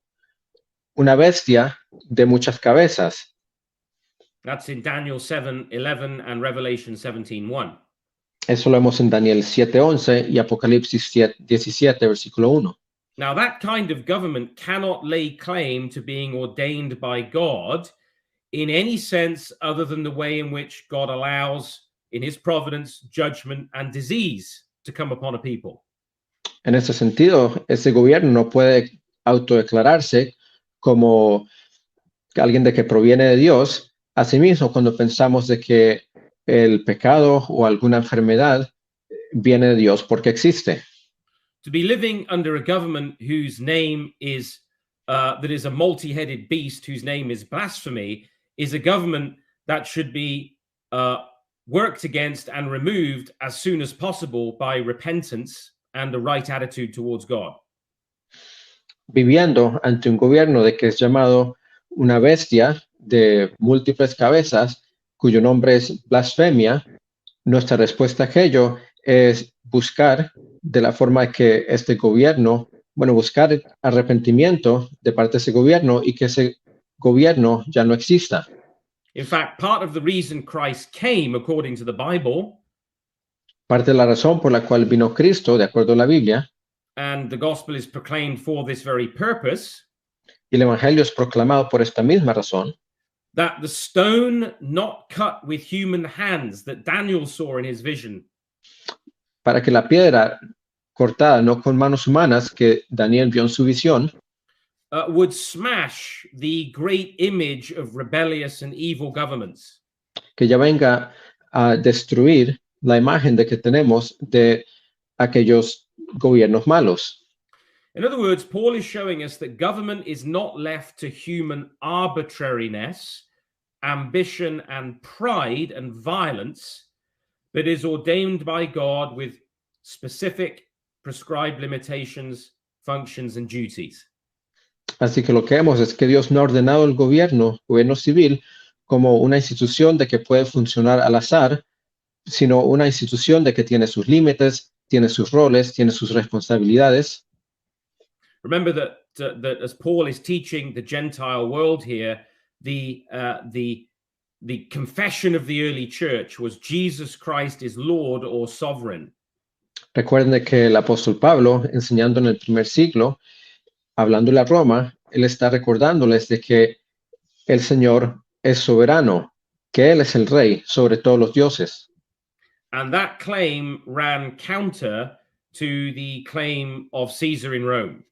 Speaker 2: una bestia de muchas cabezas.
Speaker 3: That's in Daniel 7:11 and Revelation 17:1.
Speaker 2: Eso lo vemos en Daniel 7:11 y Apocalipsis 17, versículo 1.
Speaker 3: Now, that kind of government cannot lay claim to being ordained by God in any sense other than the way in which God allows, in his providence, judgment and disease to come upon a people.
Speaker 2: En ese sentido, ese gobierno no puede autodeclararse como alguien de que proviene de Dios. Asimismo, cuando pensamos de que el pecado o alguna enfermedad viene de Dios porque existe.
Speaker 3: To be living under a government whose name is, that is a multi-headed beast whose name is blasphemy, is a government that should be worked against and removed as soon as possible by repentance and the right attitude towards God.
Speaker 2: Viviendo ante un gobierno de que es llamado una bestia de múltiples cabezas, cuyo nombre es blasfemia, nuestra respuesta a ello es buscar de la forma que este gobierno, buscar arrepentimiento de parte de ese gobierno y que ese gobierno ya no exista.
Speaker 3: In fact, part of the reason Christ came, according to the Bible,
Speaker 2: parte de la razón por la cual vino Cristo, de acuerdo a la Biblia,
Speaker 3: and the gospel is proclaimed for this very purpose,
Speaker 2: y el evangelio es proclamado por esta misma razón,
Speaker 3: that the stone not cut with human hands that Daniel saw in his vision,
Speaker 2: para que la piedra cortada no con manos humanas que Daniel vio en su visión,
Speaker 3: would smash the great image of rebellious and evil governments.
Speaker 2: Que ya venga a destruir la imagen de que tenemos de aquellos gobiernos malos.
Speaker 3: In other words, Paul is showing us that government is not left to human arbitrariness, ambition and pride and violence, but is ordained by God with specific prescribed limitations, functions and duties.
Speaker 2: Así que lo que vemos es que Dios no ha ordenado el gobierno civil, como una institución de que puede funcionar al azar, sino una institución de que tiene sus límites, tiene sus roles, tiene sus responsabilidades.
Speaker 3: Remember that as Paul is teaching the Gentile world here, the confession of the early church was Jesus Christ is Lord or sovereign.
Speaker 2: Recuerden que el apóstol Pablo, enseñando en el primer siglo, hablándole a Roma, él está recordándoles de que el Señor es soberano, que Él es el Rey sobre todos los dioses.
Speaker 3: And that claim ran counter to the claim of Caesar in Rome.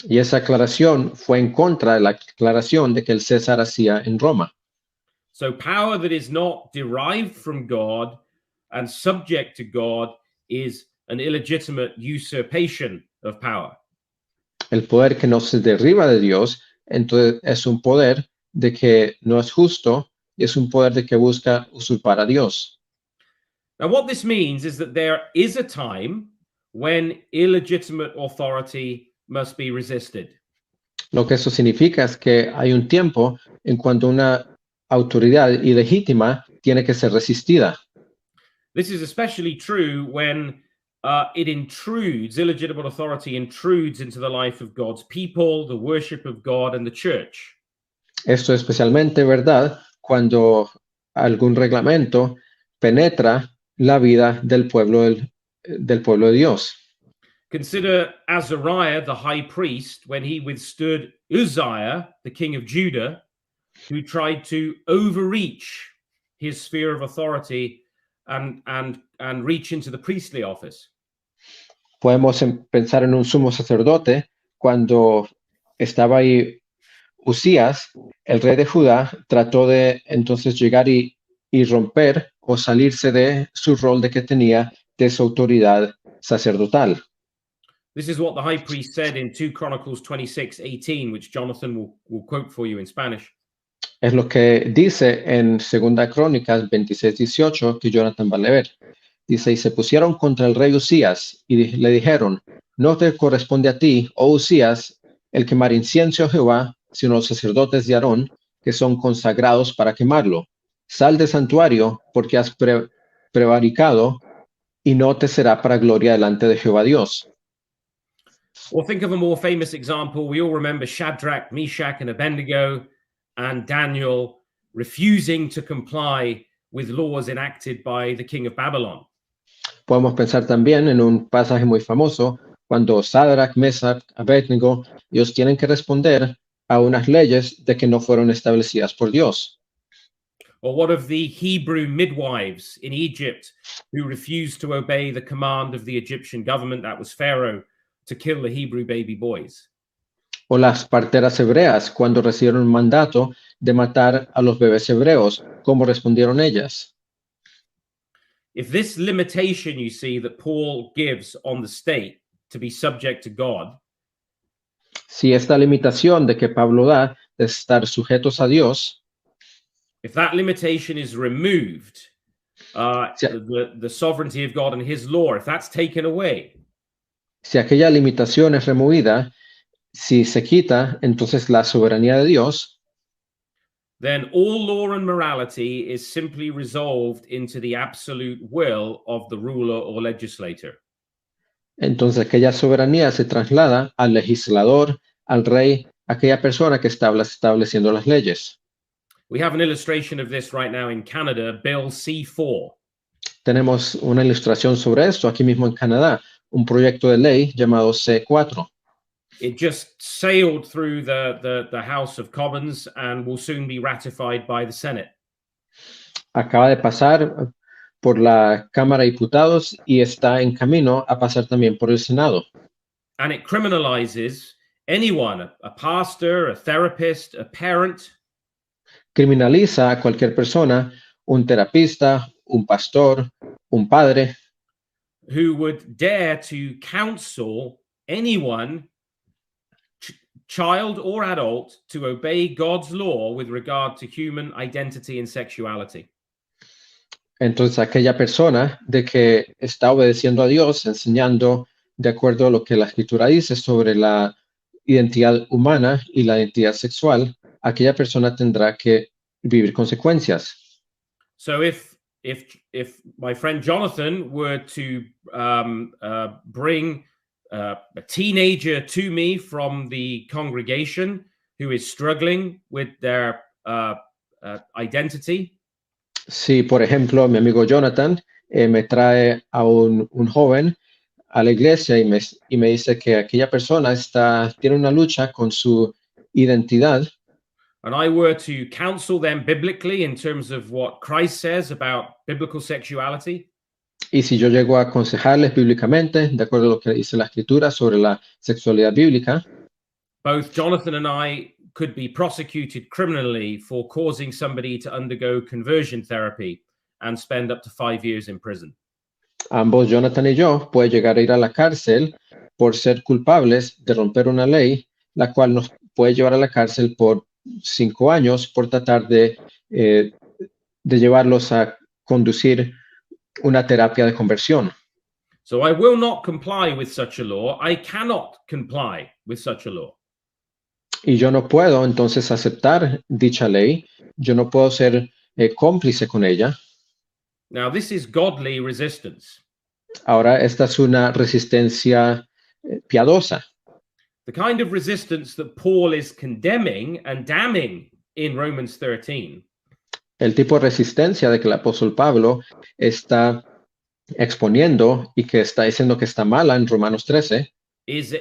Speaker 2: Y esa aclaración fue en contra de la aclaración de que el César hacía en Roma.
Speaker 3: So power that is not derived from God and subject to God is an illegitimate usurpation of power.
Speaker 2: El poder que no se derriba de Dios, entonces es un poder de que no es justo y es un poder de que busca usurpar a Dios.
Speaker 3: Now, what this means is that there is a time when illegitimate authority must be resisted.
Speaker 2: Lo que eso significa es que hay un tiempo en cuanto una autoridad ilegítima tiene que ser resistida.
Speaker 3: This is especially true when illegitimate authority intrudes into the life of God's people, the worship of God, and the church.
Speaker 2: Esto es especialmente verdad cuando algún reglamento penetra la vida del pueblo de Dios.
Speaker 3: Consider Azariah, the high priest, when he withstood Uzziah, the king of Judah, who tried to overreach his sphere of authority and reach into the priestly office.
Speaker 2: Podemos pensar en un sumo sacerdote cuando estaba ahí Usías, el rey de Judá, trató de entonces llegar y romper o salirse de su rol de que tenía de su autoridad sacerdotal.
Speaker 3: This is what the high priest said in 2 Chronicles 26:18, which Jonathan will quote for you in Spanish.
Speaker 2: Es lo que dice en 2 Crónicas 26:18 que Jonathan va a leer. Dice, y se pusieron contra el rey Usías y le dijeron, no te corresponde a ti, oh Usías, el quemar incienso a Jehová, sino los sacerdotes de Aarón, que son consagrados para quemarlo. Sal del santuario, porque has prevaricado, y no te será para gloria delante de Jehová Dios.
Speaker 3: Or think of a more famous example. We all remember Shadrach, Meshach, and Abednego, and Daniel refusing to comply with laws enacted by the king of Babylon.
Speaker 2: Podemos pensar también en un pasaje muy famoso, cuando Sadrach, Mesach, Abednego, ellos tienen que responder a unas leyes de que no fueron establecidas por Dios.
Speaker 3: Or what of the Hebrew midwives in Egypt who refused to obey the command of the Egyptian government, that was Pharaoh, to kill the Hebrew baby boys?
Speaker 2: O las parteras hebreas cuando recibieron un mandato de matar a los bebés hebreos, ¿cómo respondieron ellas?
Speaker 3: If this limitation you see that Paul gives on the state to be subject to God,
Speaker 2: si esta limitación de que Pablo da de estar sujetos a Dios,
Speaker 3: if that limitation is removed, the sovereignty of God and his law, if that's taken away,
Speaker 2: si aquella limitación es removida, si se quita, entonces la soberanía de Dios,
Speaker 3: then all law and morality is simply resolved into the absolute will of the ruler or legislator.
Speaker 2: Entonces aquella soberanía se traslada al legislador, al rey, aquella persona que está estableciendo las leyes.
Speaker 3: We have an illustration of this right now in Canada, Bill C4.
Speaker 2: Tenemos una ilustración sobre esto aquí mismo en Canadá, un proyecto de ley llamado C4.
Speaker 3: It just sailed through the House of Commons and will soon be ratified by the Senate.
Speaker 2: Acaba de pasar por la Cámara de Diputados y está en camino a pasar también por el Senado.
Speaker 3: And it criminalizes anyone, a pastor, a therapist, a parent.
Speaker 2: Criminaliza a cualquier persona, un terapista, un pastor, un padre,
Speaker 3: who would dare to counsel anyone, child or adult, to obey God's law with regard to human identity and sexuality.
Speaker 2: Entonces aquella persona de que está obedeciendo a Dios, enseñando de acuerdo a lo que la Escritura dice sobre la identidad humana y la identidad sexual, aquella persona tendrá que vivir consecuencias.
Speaker 3: So if my friend Jonathan were to bring a teenager to me from the congregation who is struggling with their identity.
Speaker 2: Si, por ejemplo, mi amigo Jonathan me trae a un joven a la iglesia y me dice que aquella persona tiene una lucha con su identidad.
Speaker 3: And I were to counsel them biblically in terms of what Christ says about biblical sexuality.
Speaker 2: Y si yo llego a aconsejarles bíblicamente, de acuerdo a lo que dice la Escritura sobre la sexualidad bíblica,
Speaker 3: both Jonathan and I could be prosecuted criminally for causing somebody to undergo conversion therapy and spend up to 5 years in prison.
Speaker 2: Ambos, Jonathan y yo, puede llegar a ir a la cárcel por ser culpables de romper una ley, la cual nos puede llevar a la cárcel por 5 años por tratar de llevarlos a conducir una terapia de conversión.
Speaker 3: So I will not comply with such a law. I cannot comply with such a law.
Speaker 2: Y yo no puedo entonces aceptar dicha ley. Yo no puedo ser cómplice con ella.
Speaker 3: Now, this is godly resistance.
Speaker 2: Ahora, esta es una resistencia piadosa.
Speaker 3: The kind of resistance that Paul is condemning and damning in Romans 13.
Speaker 2: El tipo de resistencia de que el apóstol Pablo está exponiendo y que está diciendo que está mala en Romanos 13
Speaker 3: is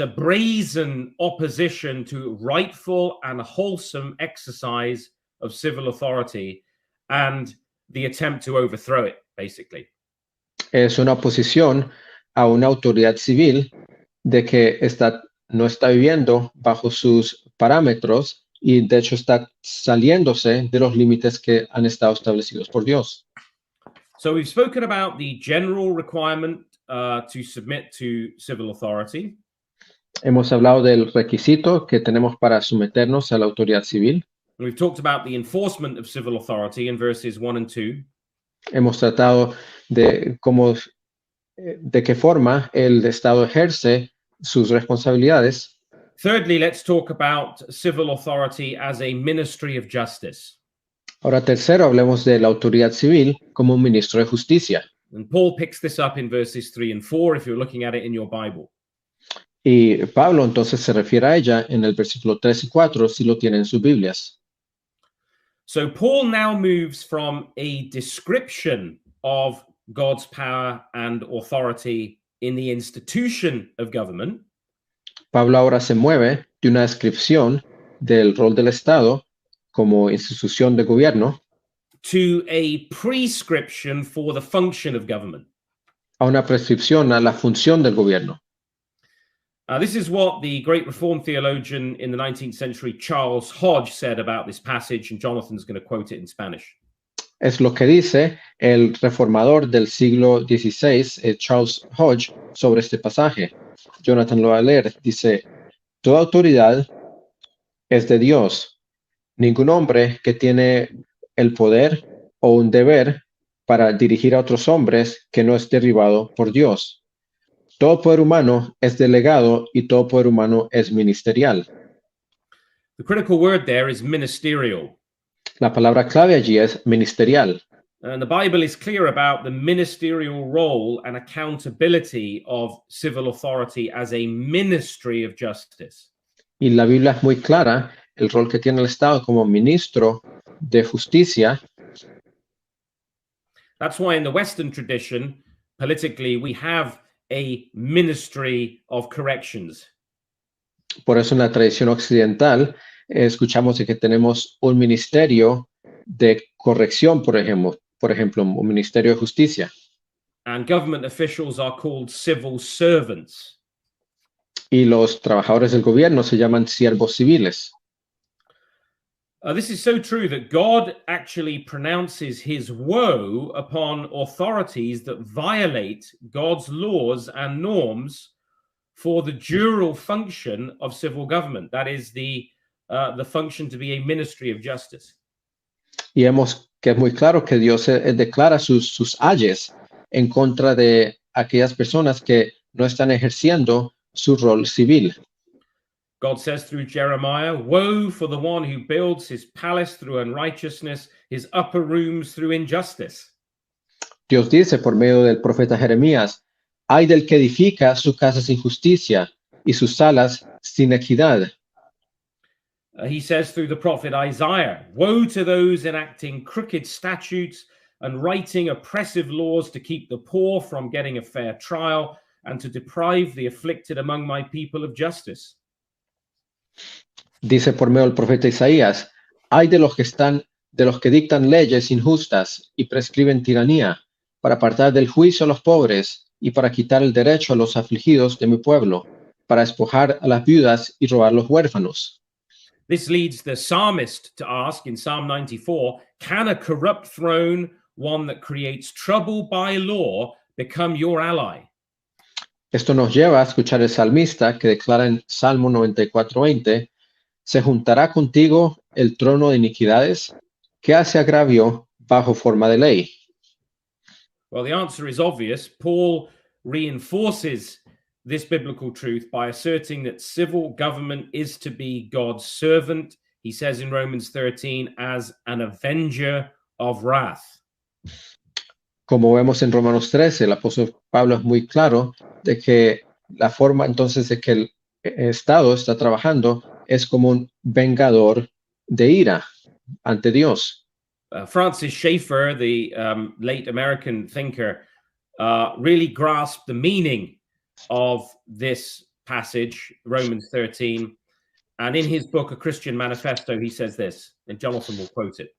Speaker 3: a brazen opposition to rightful and wholesome exercise of civil authority and the attempt to overthrow it, basically.
Speaker 2: Es una oposición a una autoridad civil de que no está viviendo bajo sus parámetros y de hecho está saliéndose de los límites que han estado establecidos por Dios.
Speaker 3: So we've spoken about the general requirement to submit to civil authority.
Speaker 2: Hemos hablado del requisito que tenemos para someternos a la autoridad civil.
Speaker 3: We've talked about the enforcement of civil authority in verses 1 and 2.
Speaker 2: Hemos tratado de qué forma el Estado ejerce sus responsabilidades.
Speaker 3: Thirdly, let's talk about civil authority as a ministry of justice.
Speaker 2: Ahora, tercero, hablemos de la autoridad civil como un ministro de justicia.
Speaker 3: And Paul picks this up in verses 3 and 4 if you're looking at it in your Bible.
Speaker 2: Y Pablo entonces se refiere a ella en el versículo 3 y 4 si lo tienen en sus Biblias.
Speaker 3: So Paul now moves from a description of God's power and authority in the institution of government.
Speaker 2: Pablo ahora se mueve de una descripción del rol del Estado como institución de gobierno
Speaker 3: to a prescription for the function of government.
Speaker 2: A una prescripción a la función del gobierno.
Speaker 3: This is what the great Reformed theologian in the 19th century, Charles Hodge, said about this passage, and Jonathan's going to quote it in Spanish.
Speaker 2: Es lo que dice el reformador del siglo XVI, Charles Hodge, sobre este pasaje. Jonathan lo va a leer. Dice, toda autoridad es de Dios. Ningún hombre que tiene el poder o un deber para dirigir a otros hombres que no es derribado por Dios. Todo poder humano es delegado y todo poder humano es ministerial.
Speaker 3: The critical word there is ministerial.
Speaker 2: La palabra clave allí es ministerial.
Speaker 3: And the Bible is clear about the ministerial role and accountability of civil authority as a ministry of justice.
Speaker 2: Y la Biblia es muy clara el rol que tiene el Estado como ministro de justicia.
Speaker 3: That's why in the Western tradition, politically, we have a ministry of corrections.
Speaker 2: Por eso en la tradición occidental escuchamos de que tenemos un ministerio de corrección, por ejemplo, un ministerio de justicia.
Speaker 3: And government officials are called civil servants.
Speaker 2: Y los trabajadores del gobierno se llaman siervos civiles.
Speaker 3: This is so true that God actually pronounces his woe upon authorities that violate God's laws and norms for the dual function of civil government. That is the function to be a ministry of justice.
Speaker 2: Y vemos que es muy claro que Dios declara sus ayes en contra de aquellas personas que no están ejerciendo su rol civil.
Speaker 3: God says through Jeremiah, woe for the one who builds his palace through unrighteousness, his upper rooms through injustice.
Speaker 2: Dios dice por medio del profeta Jeremías, ay del que edifica su casa sin justicia y sus salas sin equidad.
Speaker 3: He says through the prophet Isaiah, woe to those enacting crooked statutes and writing oppressive laws to keep the poor from getting a fair trial and to deprive the afflicted among my people of justice.
Speaker 2: Dice por medio del profeta Isaías, ay de los que dictan leyes injustas y prescriben tiranía, para apartar del juicio a los pobres y para quitar el derecho a los afligidos de mi pueblo, para despojar a las viudas y robar a los huérfanos.
Speaker 3: This leads the psalmist to ask in Psalm 94, can a corrupt throne, one that creates trouble by law, become your ally.
Speaker 2: Esto nos lleva a escuchar el salmista que declara en Salmo 94:20, se juntará contigo el trono de iniquidades que hace agravio bajo forma de ley.
Speaker 3: Well, the answer is obvious. Paul reinforces this biblical truth by asserting that civil government is to be God's servant. He says in Romans 13, as an avenger of wrath.
Speaker 2: Como vemos en Romanos 13, el apóstol Pablo es muy claro de que la forma entonces de que el Estado está trabajando es como un vengador de ira ante Dios.
Speaker 3: Francis Schaeffer, the late American thinker, really grasped the meaning of this passage, Romans 13. And in his book, A Christian Manifesto, he says this, and Jonathan will quote it.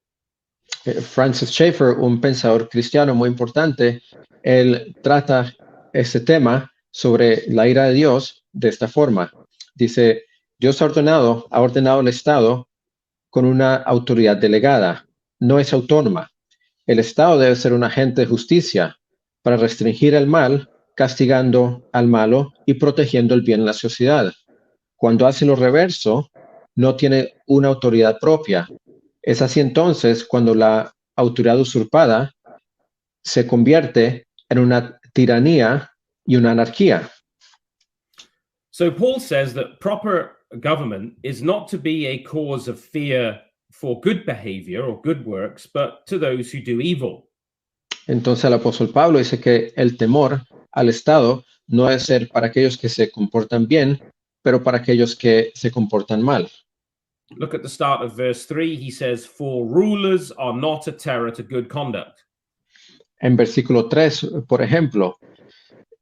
Speaker 2: Francis Schaeffer, un pensador cristiano muy importante, él trata este tema sobre la ira de Dios de esta forma. Dice, Dios ha ordenado al Estado con una autoridad delegada, no es autónoma. El Estado debe ser un agente de justicia para restringir el mal, castigando al malo y protegiendo el bien en la sociedad. Cuando hace lo reverso, no tiene una autoridad propia. Es así entonces cuando la autoridad usurpada se convierte en una tiranía y una anarquía.
Speaker 3: So Paul says that proper government is not to be a cause of fear for good behavior or good works, but to those who do evil.
Speaker 2: Entonces el apóstol Pablo dice que el temor al Estado no debe ser para aquellos que se comportan bien, pero para aquellos que se comportan mal.
Speaker 3: Look at the start of verse 3. He says, for rulers are not a terror to good conduct.
Speaker 2: En versículo 3, por ejemplo,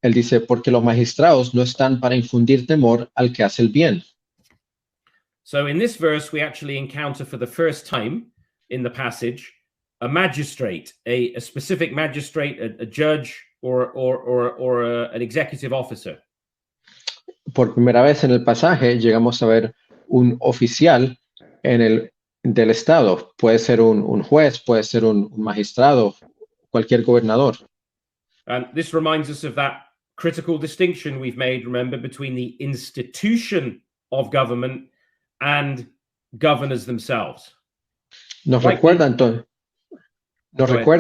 Speaker 2: él dice, porque los magistrados no están para infundir temor al que hace el bien.
Speaker 3: So in this verse, we actually encounter for the first time in the passage a magistrate, a specific magistrate, a judge, or an executive officer.
Speaker 2: Por primera vez en el pasaje llegamos a ver un oficial del Estado. Puede ser un juez, puede ser un magistrado, cualquier gobernador.
Speaker 3: And this reminds us of that critical distinction we've made, remember, between the institution of government and governors themselves.
Speaker 2: Nos recuerda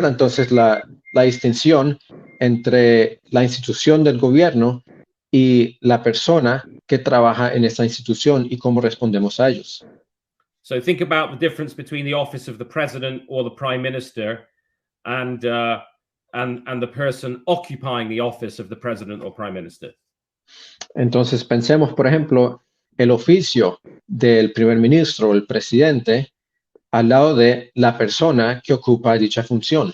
Speaker 2: entonces la distinción entre la institución del gobierno y la persona que trabaja en esa institución y cómo respondemos a ellos.
Speaker 3: So think about the difference between the office of the president or the prime minister and the person occupying the office of the president or prime minister.
Speaker 2: Entonces pensemos, por ejemplo, el oficio del primer ministro o el presidente al lado de la persona que ocupa dicha función.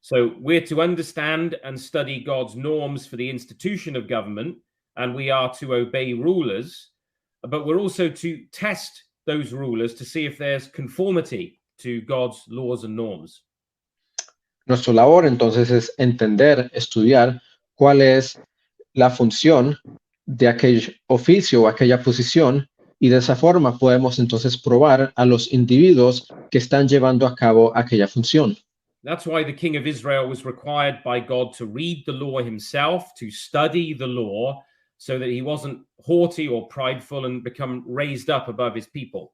Speaker 3: So we're to understand and study God's norms for the institution of government, and we are to obey rulers, but we're also to test those rulers to see if there's conformity to God's laws and norms.
Speaker 2: Nuestra labor entonces es entender, estudiar cuál es la función de aquel oficio o aquella posición, y de esa forma podemos entonces probar a los individuos que están llevando a cabo aquella función.
Speaker 3: That's why the king of Israel was required by God to read the law himself, to study the law, so that he wasn't haughty or prideful and become raised up above his people.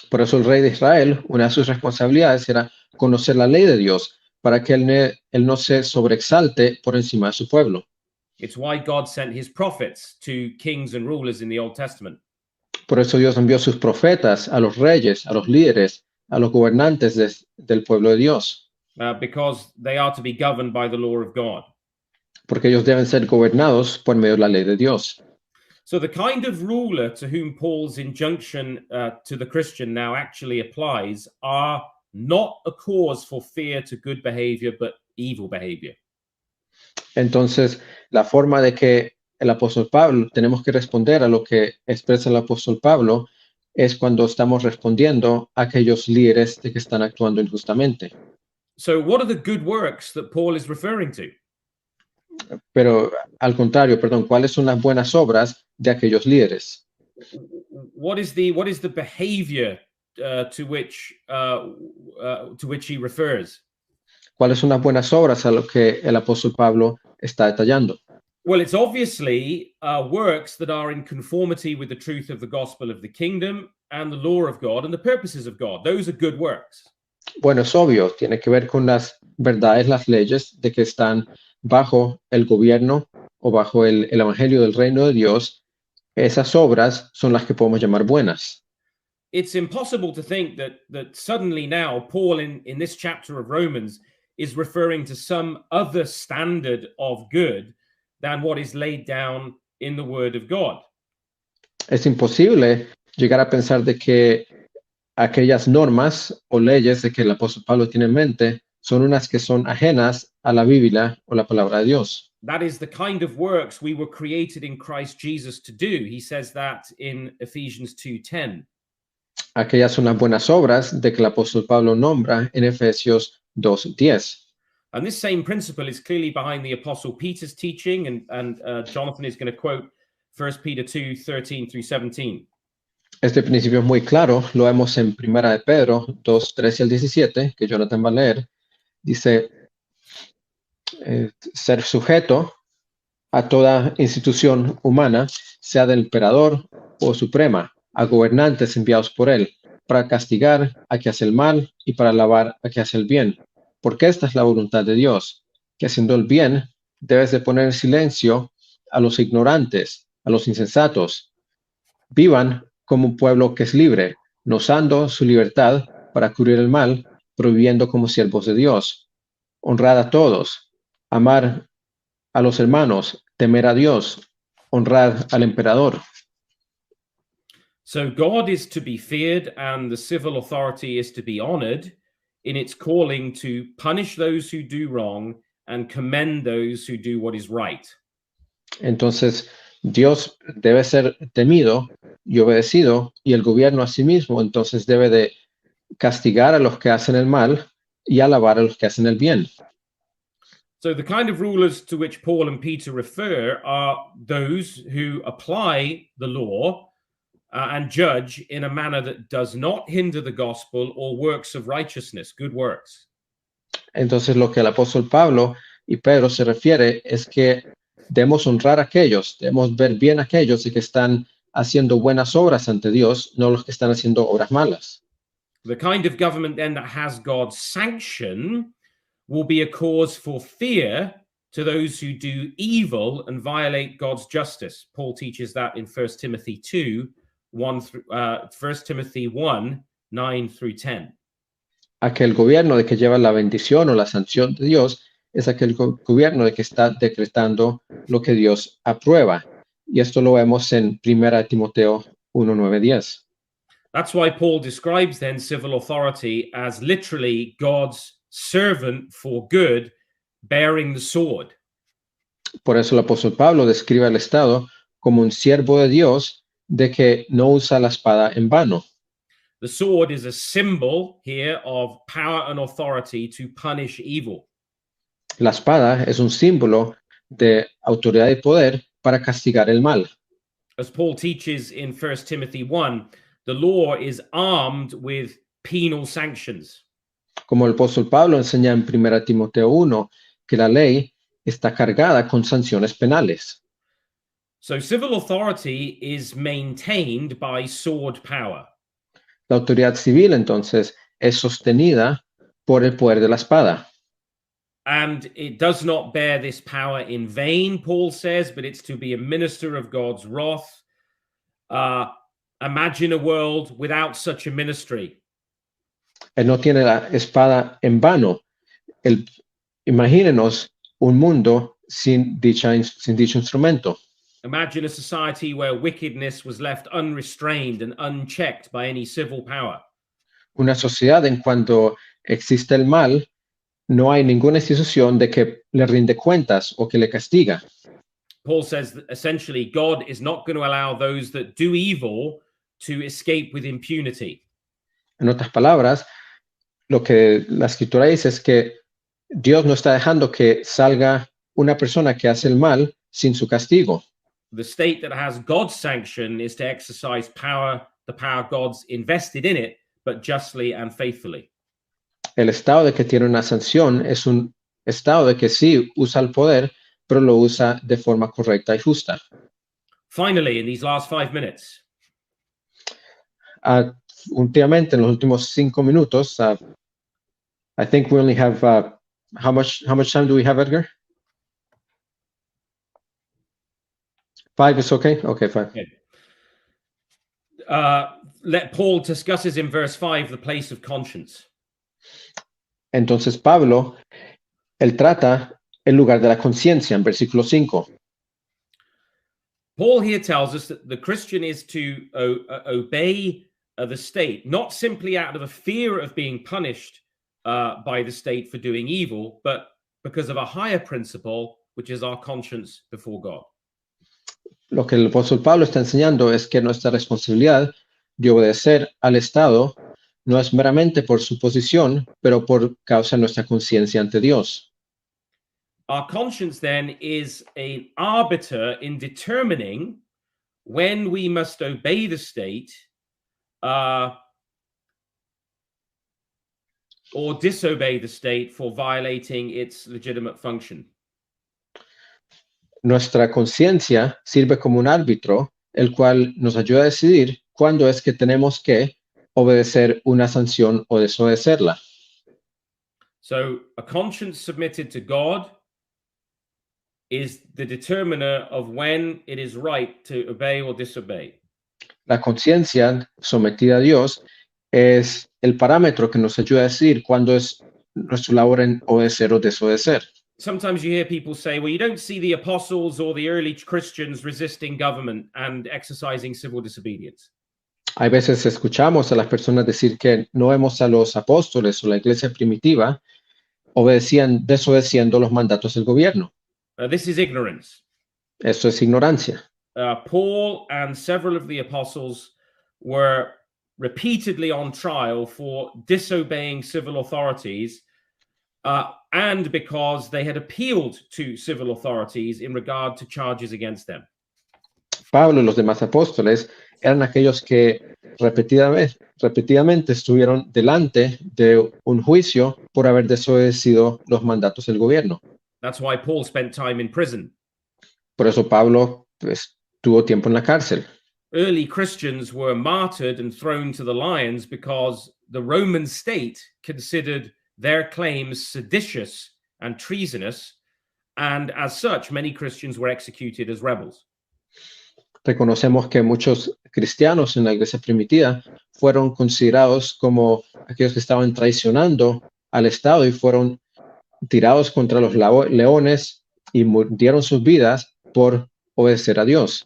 Speaker 2: Por eso el rey de Israel, una de sus responsabilidades era conocer la ley de Dios, para que él no se sobreexalte por encima de su pueblo.
Speaker 3: It's why God sent his prophets to kings and rulers in the Old Testament.
Speaker 2: Por eso Dios envió sus profetas a los reyes, a los líderes, a los gobernantes del pueblo de Dios.
Speaker 3: Because they are to be governed by the law of God.
Speaker 2: Porque ellos deben ser gobernados por medio de la ley de Dios.
Speaker 3: So the kind of ruler to whom Paul's injunction to the Christian now actually applies are not a cause for fear to good behavior, but evil behavior.
Speaker 2: Entonces, la forma de que el apóstol Pablo, tenemos que responder a lo que expresa el apóstol Pablo, es cuando estamos respondiendo a aquellos líderes de que están actuando injustamente.
Speaker 3: So what are the good works that Paul is referring to?
Speaker 2: Pero al contrario, ¿cuáles son las buenas obras de aquellos líderes?
Speaker 3: What is the behavior to which he refers?
Speaker 2: ¿Cuáles son las buenas obras a lo que el apóstol Pablo está detallando?
Speaker 3: Well, it's obviously works that are in conformity with the truth of the gospel of the kingdom and the law of God and the purposes of God. Those are good works.
Speaker 2: Bueno, es obvio, tiene que ver con las verdades, las leyes de que están bajo el gobierno o bajo el evangelio del reino de Dios. Esas obras son las que podemos llamar buenas.
Speaker 3: It's impossible to think that suddenly now Paul in this chapter of Romans is referring to some other standard of good than what is laid down in the word of God.
Speaker 2: Es imposible llegar a pensar de que aquellas normas o leyes de que el apóstol Pablo tiene en mente son unas que son ajenas a la Biblia o la palabra de Dios.
Speaker 3: That is the kind of works we were created in Christ Jesus to do. He says that in Ephesians 2:10.
Speaker 2: Aquellas son las buenas obras de que el apóstol Pablo nombra en Efesios 2:10.
Speaker 3: And this same principle is clearly behind the apostle Peter's teaching, and Jonathan is going to quote 1 Peter 2:13 through 17.
Speaker 2: Este principio es muy claro, lo vemos en Primera de Pedro 2:13 al 17, que Jonathan va a leer. Dice, ser sujeto a toda institución humana, sea del emperador o suprema, a gobernantes enviados por él, para castigar a que hace el mal y para alabar a que hace el bien. Porque esta es la voluntad de Dios, que haciendo el bien debes de poner en silencio a los ignorantes, a los insensatos. Vivan como un pueblo que es libre, no usando su libertad para cubrir el mal, pero viviendo como siervos de Dios. Honrad a todos, amar a los hermanos, temer a Dios, honrad al emperador.
Speaker 3: So God is to be feared and the civil authority is to be honored in its calling to punish those who do wrong and commend those who do what is right.
Speaker 2: Entonces, Dios debe ser temido y obedecido, y el gobierno asimismo entonces debe de castigar a los que hacen el mal y alabar a los que hacen el bien.
Speaker 3: So the kind of rulers to which Paul and Peter refer are those who apply the law and judge in a manner that does not hinder the gospel or works of righteousness, good works.
Speaker 2: Entonces, lo que el apóstol Pablo y Pedro se refiere es que debemos honrar a aquellos, debemos ver bien a aquellos que están haciendo buenas obras ante Dios, no los que están haciendo obras malas.
Speaker 3: The kind of government then that has God's sanction will be a cause for fear to those who do evil and violate God's justice. Paul teaches that in 1 Timothy 1 Timothy 1, 9 through 10.
Speaker 2: Aquel gobierno de que lleva la bendición o la sanción de Dios es aquel gobierno de que está decretando lo que Dios aprueba. Y esto lo vemos en 1 Timoteo 1, 9, 10.
Speaker 3: That's why Paul describes then civil authority as literally God's servant for good, bearing the sword.
Speaker 2: Por eso el apóstol Pablo describe al Estado como un siervo de Dios de que no usa la espada en vano.
Speaker 3: The sword is a symbol here of power and authority to punish evil.
Speaker 2: La espada es un símbolo de autoridad y poder para castigar el mal.
Speaker 3: As Paul teaches in 1 Timothy 1, the law is armed with penal sanctions.
Speaker 2: Como el apóstol Pablo enseña en 1 Timoteo 1, que la ley está cargada con sanciones penales.
Speaker 3: So civil authority is maintained by sword power.
Speaker 2: La autoridad civil, entonces, es sostenida por el poder de la espada.
Speaker 3: And it does not bear this power in vain, Paul says, but it's to be a minister of God's wrath. Imagine a world without such a ministry.
Speaker 2: Él no tiene la espada en vano. Imagínenos un mundo sin dicho instrumento.
Speaker 3: Imagine a society where wickedness was left unrestrained and unchecked by any civil power.
Speaker 2: Una sociedad en cuanto existe el mal, no hay ninguna institución de que le rinde cuentas o que le castiga.
Speaker 3: Paul says that essentially God is not going to allow those that do evil to escape with impunity.
Speaker 2: En otras palabras, lo que la escritura dice es que Dios no está dejando que salga una persona que hace el mal sin su castigo.
Speaker 3: The state that has God's sanction is to exercise power, the power God's invested in it, but justly and faithfully.
Speaker 2: El estado de que tiene una sanción es un estado de que sí usa el poder, pero lo usa de forma correcta y justa.
Speaker 3: Finally, in these last 5 minutes,
Speaker 2: últimamente, en los últimos 5 minutos, I think we only have how much time do we have, Edgar? 5 is okay? Okay, 5.
Speaker 3: Okay. Let Paul discusses in verse 5 the place of conscience.
Speaker 2: Entonces Pablo, él trata el lugar de la conciencia en versículo 5.
Speaker 3: Paul here tells us that the Christian is to obey the state, not simply out of a fear of being punished by the state for doing evil, but because of a higher principle, which is our conscience before God.
Speaker 2: Lo que el apóstol Pablo está enseñando es que nuestra responsabilidad de obedecer al Estado no es meramente por su posición, pero por causa de nuestra conciencia ante Dios.
Speaker 3: Our conscience then is an arbiter in determining when we must obey the state or disobey the state for violating its legitimate function.
Speaker 2: Nuestra conciencia sirve como un árbitro, el cual nos ayuda a decidir cuándo es que tenemos que obedecer una sanción o desobedecerla.
Speaker 3: So, a conscience submitted to God is the determiner of when it is right to obey or disobey.
Speaker 2: La conciencia sometida a Dios es el parámetro que nos ayuda a decidir cuándo es nuestra labor en obedecer o desobedecer.
Speaker 3: Sometimes you hear people say, well, you don't see the apostles or the early Christians resisting government and exercising civil disobedience.
Speaker 2: Hay veces escuchamos a las personas decir que no vemos a los apóstoles o la iglesia primitiva desobedeciendo los mandatos del gobierno.
Speaker 3: This is ignorance.
Speaker 2: Esto es ignorancia.
Speaker 3: Paul and several of the apostles were repeatedly on trial for disobeying civil authorities and because they had appealed to civil authorities in regard to charges against them.
Speaker 2: Pablo y los demás apóstoles eran aquellos que repetidamente estuvieron delante de un juicio por haber desobedecido los mandatos del gobierno.
Speaker 3: That's why Paul spent time in prison.
Speaker 2: Por eso Pablo tuvo tiempo en la cárcel.
Speaker 3: Early Christians were martyred and thrown to the lions because the Roman state considered their claims seditious and treasonous, and as such, many Christians were executed as rebels.
Speaker 2: Reconocemos que muchos cristianos en la iglesia primitiva fueron considerados como aquellos que estaban traicionando al Estado y fueron tirados contra los leones y dieron sus vidas por obedecer a Dios.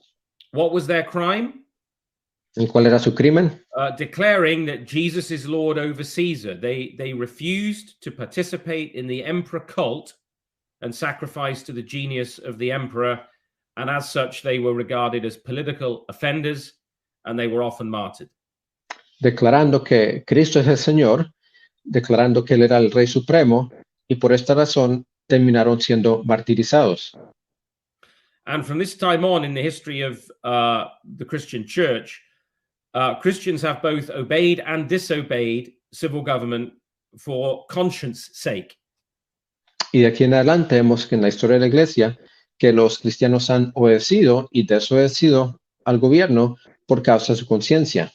Speaker 3: What was their crime?
Speaker 2: ¿Y cuál era su crimen?
Speaker 3: Declaring that Jesus is Lord over Caesar. They refused to participate in the emperor cult and sacrifice to the genius of the emperor, and as such they were regarded as political offenders and they were often martyred.
Speaker 2: Declarando que Cristo es el Señor, declarando que él era el Rey Supremo, y por esta razón terminaron siendo martirizados.
Speaker 3: And from this time on in the history of the Christian church, Christians have both obeyed and disobeyed civil government for conscience sake.
Speaker 2: Y de aquí en adelante vemos que en la historia de la iglesia que los cristianos han obedecido y desobedecido al gobierno por causa de su conciencia.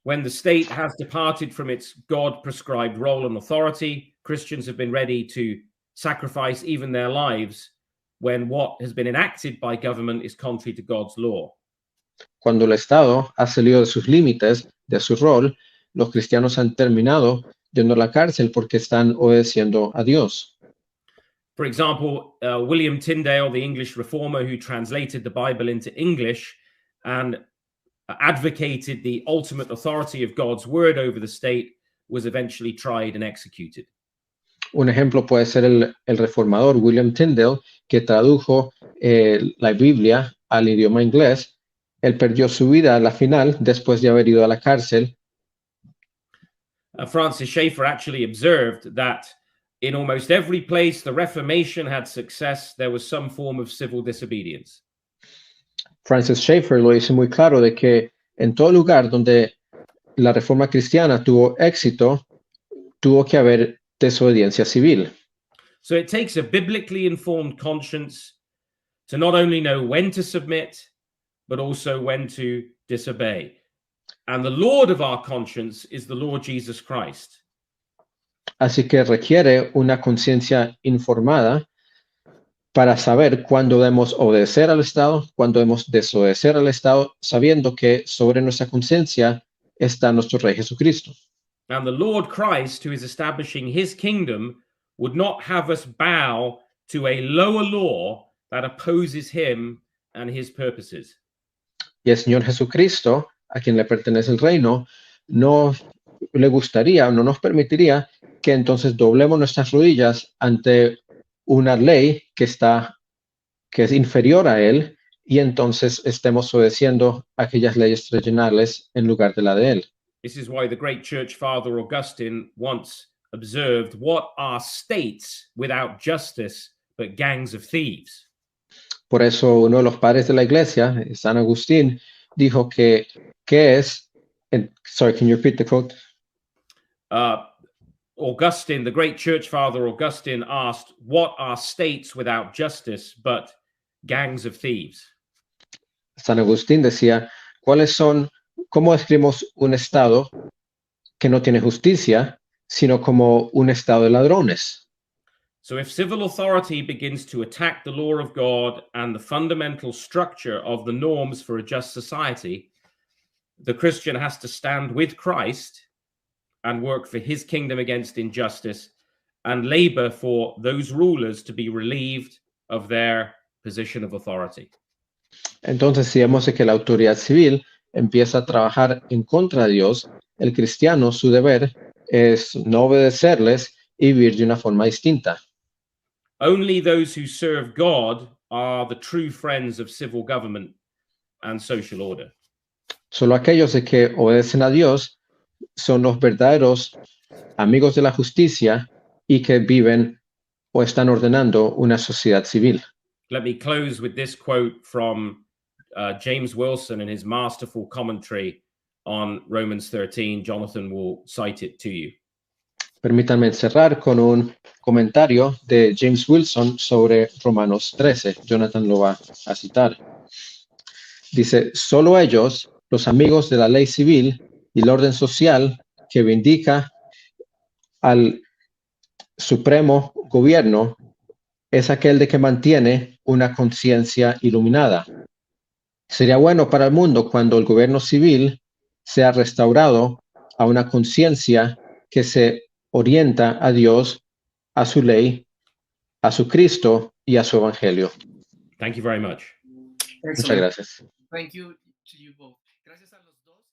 Speaker 3: When the state has departed from its God-prescribed role and authority, Christians have been ready to sacrifice even their lives when what has been enacted by government is contrary to God's law.
Speaker 2: Cuando el Estado ha salido de sus límites, de su rol, los cristianos han terminado yendo a la cárcel porque están obedeciendo a Dios.
Speaker 3: For example, William Tyndale, the English reformer who translated the Bible into English and advocated the ultimate authority of God's word over the state, was eventually tried and executed.
Speaker 2: Un ejemplo puede ser el reformador William Tyndale, que tradujo la Biblia al idioma inglés. Él perdió su vida a la final después de haber ido a la cárcel.
Speaker 3: Francis Schaeffer actually observed that in almost every place the Reformation had success, there was some form of civil disobedience.
Speaker 2: Francis Schaeffer lo dice muy claro de que en todo lugar donde la Reforma Cristiana tuvo éxito, tuvo que haber desobediencia civil.
Speaker 3: So it takes a biblically informed conscience to not only know when to submit, but also when to disobey. And the Lord of our conscience is the Lord Jesus Christ.
Speaker 2: Así que requiere una conciencia informada para saber cuándo debemos obedecer al Estado, cuándo debemos desobedecer al Estado, sabiendo que sobre nuestra conciencia está nuestro Rey Jesucristo.
Speaker 3: And the Lord Christ, who is establishing his kingdom, would not have us bow to a lower law that opposes him and his purposes.
Speaker 2: Y el Señor Jesucristo, a quien le pertenece el reino, no le gustaría, no nos permitiría que entonces doblemos nuestras rodillas ante una ley que es inferior a él y entonces estemos obedeciendo aquellas leyes tradicionales en lugar de la de él.
Speaker 3: This is why the great church father Augustine once observed, "What are states without justice but gangs of thieves?"
Speaker 2: Por eso uno de los padres de la iglesia, San Agustín, dijo que ¿qué es? Sorry, can you repeat the quote?
Speaker 3: Augustine, the great church father Augustine, asked, "What are states without justice but gangs of thieves?"
Speaker 2: San Agustín decía, ¿cómo describimos un estado que no tiene justicia, sino como un estado de ladrones?
Speaker 3: So if civil authority begins to attack the law of God and the fundamental structure of the norms for a just society, the Christian has to stand with Christ and work for his kingdom against injustice and labor for those rulers to be relieved of their position of authority.
Speaker 2: Entonces, si vemos que la autoridad civil empieza a trabajar en contra de Dios, el cristiano, su deber es no obedecerles y vivir de una forma distinta.
Speaker 3: Only those who serve God are the true friends of civil government and social order.
Speaker 2: Solo aquellos de que obedecen a Dios son los verdaderos amigos de la justicia y que viven o están ordenando una sociedad civil.
Speaker 3: Let me close with this quote from James Wilson in his masterful commentary on Romans 13. Jonathan will cite it to you.
Speaker 2: Permítanme cerrar con un comentario de James Wilson sobre Romanos 13. Jonathan lo va a citar. Dice, solo ellos, los amigos de la ley civil y el orden social que vindica al supremo gobierno, es aquel de que mantiene una conciencia iluminada. Sería bueno para el mundo cuando el gobierno civil sea restaurado a una conciencia que se orienta a Dios, a su ley, a su Cristo y a su evangelio.
Speaker 3: Thank you very much.
Speaker 2: Muchas gracias.
Speaker 1: Thank you to you both. Gracias a los dos.